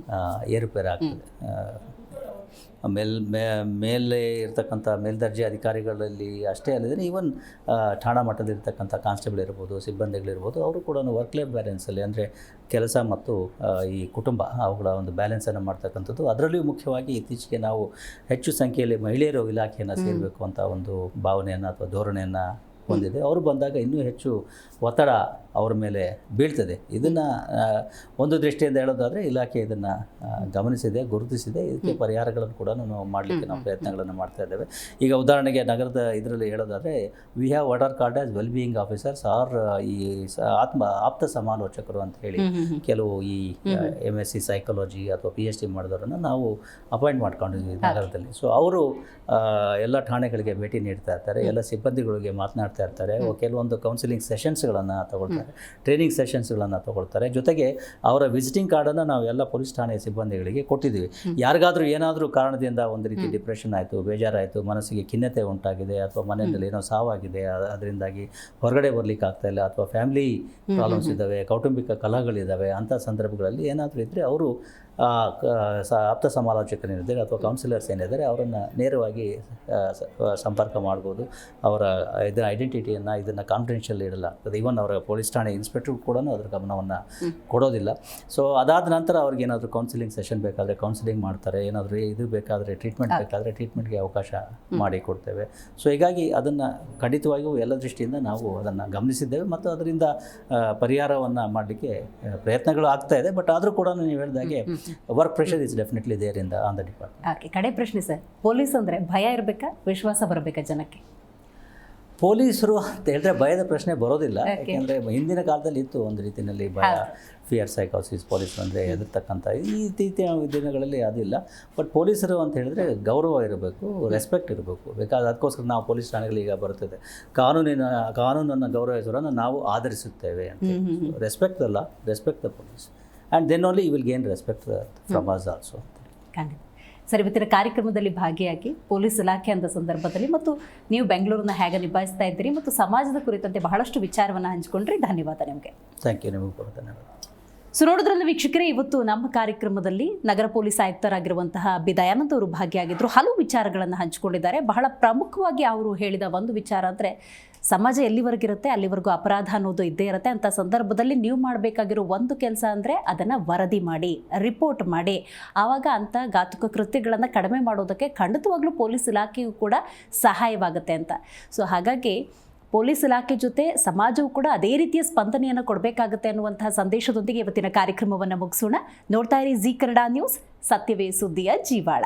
[SPEAKER 2] ಏರುಪೇರಾಗ್ತದೆ. ಮೇಲೆ ಇರ್ತಕ್ಕಂಥ ಮೇಲ್ದರ್ಜೆ ಅಧಿಕಾರಿಗಳಲ್ಲಿ ಅಷ್ಟೇ ಅಲ್ಲದೆ ಈವನ್ ಠಾಣಾ ಮಟ್ಟದಲ್ಲಿರ್ತಕ್ಕಂಥ ಕಾನ್ಸ್ಟೇಬಲ್ ಇರ್ಬೋದು, ಸಿಬ್ಬಂದಿಗಳಿರ್ಬೋದು, ಅವರು ಕೂಡ ವರ್ಕ್ ಲೈಫ್ ಬ್ಯಾಲೆನ್ಸಲ್ಲಿ, ಅಂದರೆ ಕೆಲಸ ಮತ್ತು ಈ ಕುಟುಂಬ ಅವುಗಳ ಒಂದು ಬ್ಯಾಲೆನ್ಸನ್ನು ಮಾಡ್ತಕ್ಕಂಥದ್ದು. ಅದರಲ್ಲಿಯೂ ಮುಖ್ಯವಾಗಿ ಇತ್ತೀಚೆಗೆ ನಾವು ಹೆಚ್ಚು ಸಂಖ್ಯೆಯಲ್ಲಿ ಮಹಿಳೆಯರು ಇಲಾಖೆಯನ್ನು ಸೇರಬೇಕು ಅಂತ ಒಂದು ಭಾವನೆಯನ್ನು ಅಥವಾ ಧೋರಣೆಯನ್ನು ಹೊಂದಿದೆ. ಅವರು ಬಂದಾಗ ಇನ್ನೂ ಹೆಚ್ಚು ಒತ್ತಡ ಅವರ ಮೇಲೆ ಬೀಳ್ತದೆ. ಇದನ್ನು ಒಂದು ದೃಷ್ಟಿಯಿಂದ ಹೇಳೋದಾದರೆ ಇಲಾಖೆ ಇದನ್ನು ಗಮನಿಸಿದೆ, ಗುರುತಿಸಿದೆ. ಇದಕ್ಕೆ ಪರಿಹಾರಗಳನ್ನು ಕೂಡ ನಾವು ಮಾಡಲಿಕ್ಕೆ ನಾವು ಪ್ರಯತ್ನಗಳನ್ನು ಮಾಡ್ತಾ ಇದ್ದೇವೆ. ಈಗ ಉದಾಹರಣೆಗೆ ನಗರದ ಇದರಲ್ಲಿ ಹೇಳೋದಾದರೆ we have what are called as well being officers are ಈ ಆಪ್ತ ಸಮಾಲೋಚಕರು ಅಂತ ಹೇಳಿ ಕೆಲವು ಈ MSc ಸೈಕಾಲಜಿ ಅಥವಾ PhD ಮಾಡಿದವರನ್ನು ನಾವು ಅಪಾಯಿಂಟ್ ಮಾಡ್ಕೊಂಡಿದ್ವಿ ನಗರದಲ್ಲಿ. ಸೊ ಅವರು ಎಲ್ಲ ಠಾಣೆಗಳಿಗೆ ಭೇಟಿ ನೀಡ್ತಾ ಇರ್ತಾರೆ, ಎಲ್ಲ ಸಿಬ್ಬಂದಿಗಳಿಗೆ ಮಾತನಾಡ್ತಾ ಇರ್ತಾರೆ, ಕೆಲವೊಂದು ಕೌನ್ಸಿಲಿಂಗ್ ಸೆಷನ್ಸ್ಗಳನ್ನು ತಗೊಳ್ತಾರೆ, ಟ್ರೈನಿಂಗ್ ಸೆಷನ್ಸ್ಗಳನ್ನು ತಗೊಳ್ತಾರೆ. ಜೊತೆಗೆ ಅವರ ವಿಸಿಟಿಂಗ್ ಕಾರ್ಡನ್ನು ನಾವು ಎಲ್ಲ ಪೊಲೀಸ್ ಠಾಣೆಯ ಸಿಬ್ಬಂದಿಗಳಿಗೆ ಕೊಟ್ಟಿದ್ದೀವಿ. ಯಾರಿಗಾದರೂ ಏನಾದರೂ ಕಾರಣದಿಂದ ಒಂದು ರೀತಿ ಡಿಪ್ರೆಷನ್ ಆಯಿತು, ಬೇಜಾರಾಯಿತು, ಮನಸ್ಸಿಗೆ ಖಿನ್ನತೆ ಉಂಟಾಗಿದೆ ಅಥವಾ ಮನೆಯಲ್ಲಿ ಏನೋ ಸಾವಾಗಿದೆ, ಅದರಿಂದಾಗಿ ಹೊರಗಡೆ ಬರಲಿಕ್ಕೆ ಆಗ್ತಾ ಇಲ್ಲ, ಅಥವಾ ಫ್ಯಾಮಿಲಿ ಪ್ರಾಬ್ಲಮ್ಸ್ ಇದ್ದಾವೆ, ಕೌಟುಂಬಿಕ ಕಲಹಗಳಿದ್ದಾವೆ, ಅಂಥ ಸಂದರ್ಭಗಳಲ್ಲಿ ಏನಾದರೂ ಇದ್ದರೆ ಅವರು ಆಪ್ತ ಸಮಾಲೋಚಕರೇನಿದ್ದಾರೆ ಅಥವಾ ಕೌನ್ಸಿಲರ್ಸ್ ಏನಿದ್ದಾರೆ ಅವರನ್ನು ನೇರವಾಗಿ ಸಂಪರ್ಕ ಮಾಡ್ಬೋದು. ಅವರ ಇದರ ಐಡೆಂಟಿಟಿಯನ್ನು ಇದನ್ನು ಕಾನ್ಫಿಡೆನ್ಷಿಯಲ್ ಇಡಲಾಗ್ತದೆ. ಈವನ್ ಅವರ ಪೊಲೀಸ್ ಠಾಣೆ ಇನ್ಸ್ಪೆಕ್ಟರ್ ಕೂಡ ಅದರ ಗಮನವನ್ನು ಕೊಡೋದಿಲ್ಲ. ಸೊ ಅದಾದ ನಂತರ ಅವ್ರಿಗೆ ಏನಾದರೂ ಕೌನ್ಸಿಲಿಂಗ್ ಸೆಷನ್ ಬೇಕಾದರೆ ಕೌನ್ಸಿಲಿಂಗ್ ಮಾಡ್ತಾರೆ, ಏನಾದರೂ ಇದು ಬೇಕಾದರೆ ಟ್ರೀಟ್ಮೆಂಟ್ ಬೇಕಾದರೆ ಟ್ರೀಟ್ಮೆಂಟ್ಗೆ ಅವಕಾಶ ಮಾಡಿ ಕೊಡ್ತೇವೆ. ಸೊ ಹೀಗಾಗಿ ಅದನ್ನು ಖಂಡಿತವಾಗಿಯೂ ಎಲ್ಲ ದೃಷ್ಟಿಯಿಂದ ನಾವು ಅದನ್ನು ಗಮನಿಸಿದ್ದೇವೆ ಮತ್ತು ಅದರಿಂದ ಪರಿಹಾರವನ್ನು ಮಾಡಲಿಕ್ಕೆ ಪ್ರಯತ್ನಗಳು ಆಗ್ತಾ ಇದೆ. ಬಟ್ ಆದರೂ ಕೂಡ ನೀವು ಹೇಳಿದಾಗೆ work pressure is definitely there in on the department.
[SPEAKER 1] Okay, ಕಡೆ ಪ್ರಶ್ನೆ ಸರ್, ಪೊಲೀಸ್ ಅಂದರೆ ಭಯ ಇರಬೇಕಾ, ವಿಶ್ವಾಸ ಬರಬೇಕಾ ಜನಕ್ಕೆ?
[SPEAKER 2] ಪೊಲೀಸರು ಅಂತ ಹೇಳಿದ್ರೆ ಭಯದ ಪ್ರಶ್ನೆ ಬರೋದಿಲ್ಲ. ಯಾಕೆಂದರೆ ಹಿಂದಿನ ಕಾಲದಲ್ಲಿ ಇತ್ತು ಒಂದು ರೀತಿಯಲ್ಲಿ ಭಯ, ಫಿಯರ್ ಸೈಕಾಸಿಸ್, ಪೊಲೀಸರು ಅಂದರೆ ಹೆದರ್ತಕ್ಕಂಥ ಈ ಇತ್ತೀಚಿನ ದಿನಗಳಲ್ಲಿ ಅದಿಲ್ಲ. ಬಟ್ ಪೊಲೀಸರು ಅಂತ ಹೇಳಿದ್ರೆ ಗೌರವ ಇರಬೇಕು, ರೆಸ್ಪೆಕ್ಟ್ ಇರಬೇಕು. ಬೇಕಾದ್ರೆ ಅದಕ್ಕೋಸ್ಕರ ನಾವು ಪೊಲೀಸ್ ಠಾಣೆಗಳೀಗ ಬರ್ತದೆ, ಕಾನೂನನ್ನು ಗೌರವಿಸೋರನ್ನು ನಾವು ಆಧರಿಸುತ್ತೇವೆ ಅಂತ. ರೆಸ್ಪೆಕ್ಟ್ ಅಲ್ಲ, respect the police and then only you will gain respect from us also.
[SPEAKER 1] ಖಂಡಿತ ಸರ್, ಇವತ್ತಿನ ಕಾರ್ಯಕ್ರಮದಲ್ಲಿ ಭಾಗಿಯಾಗಿ ಪೊಲೀಸ್ ಇಲಾಖೆ ಅಂತ ಸಂದರ್ಭದಲ್ಲಿ ಮತ್ತು ನೀವು ಬೆಂಗಳೂರನ್ನ ಹೇಗೆ ನಿಭಾಯಿಸ್ತಾ ಇದ್ದೀರಿ ಮತ್ತು ಸಮಾಜದ ಕುರಿತಂತೆ ಬಹಳಷ್ಟು ವಿಚಾರವನ್ನು ಹಂಚಿಕೊಂಡ್ರಿ. ಧನ್ಯವಾದ ನಿಮಗೆ.
[SPEAKER 2] Thank you. ನಿಮಗೂ ಕೂಡ ಧನ್ಯವಾದ.
[SPEAKER 1] ಸೊ ನೋಡಿದ್ರಲ್ಲ ವೀಕ್ಷಕರೇ, ಇವತ್ತು ನಮ್ಮ ಕಾರ್ಯಕ್ರಮದಲ್ಲಿ ನಗರ ಪೊಲೀಸ್ ಆಯುಕ್ತರಾಗಿರುವಂತಹ ಬಿ ದಯಾನಂದ್ ಅವರು ಭಾಗಿಯಾಗಿದ್ದರು. ಹಲವು ವಿಚಾರಗಳನ್ನು ಹಂಚಿಕೊಂಡಿದ್ದಾರೆ. ಬಹಳ ಪ್ರಮುಖವಾಗಿ ಅವರು ಹೇಳಿದ ಒಂದು ವಿಚಾರ ಅಂದರೆ, ಸಮಾಜ ಎಲ್ಲಿವರೆಗಿರುತ್ತೆ ಅಲ್ಲಿವರೆಗೂ ಅಪರಾಧ ಅನ್ನೋದು ಇದ್ದೇ ಇರುತ್ತೆ. ಅಂಥ ಸಂದರ್ಭದಲ್ಲಿ ನೀವು ಮಾಡಬೇಕಾಗಿರೋ ಒಂದು ಕೆಲಸ ಅಂದರೆ ಅದನ್ನು ವರದಿ ಮಾಡಿ, ರಿಪೋರ್ಟ್ ಮಾಡಿ. ಆವಾಗ ಅಂಥ ಘಾತುಕ ಕೃತ್ಯಗಳನ್ನು ಕಡಿಮೆ ಮಾಡೋದಕ್ಕೆ ಖಂಡಿತವಾಗ್ಲೂ ಪೊಲೀಸ್ ಇಲಾಖೆಯೂ ಕೂಡ ಸಹಾಯವಾಗುತ್ತೆ ಅಂತ. ಸೊ ಹಾಗಾಗಿ ಪೊಲೀಸ್ ಇಲಾಖೆ ಜೊತೆ ಸಮಾಜವು ಕೂಡ ಅದೇ ರೀತಿಯ ಸ್ಪಂದನೆಯನ್ನು ಕೊಡಬೇಕಾಗುತ್ತೆ ಅನ್ನುವಂತಹ ಸಂದೇಶದೊಂದಿಗೆ ಇವತ್ತಿನ ಕಾರ್ಯಕ್ರಮವನ್ನು ಮುಗಿಸೋಣ. ನೋಡ್ತಾ ಇರಿ ಜಿ ಕನ್ನಡ ನ್ಯೂಸ್, ಸತ್ಯವೇ ಸುದ್ದಿಯ ಜೀವಾಳ.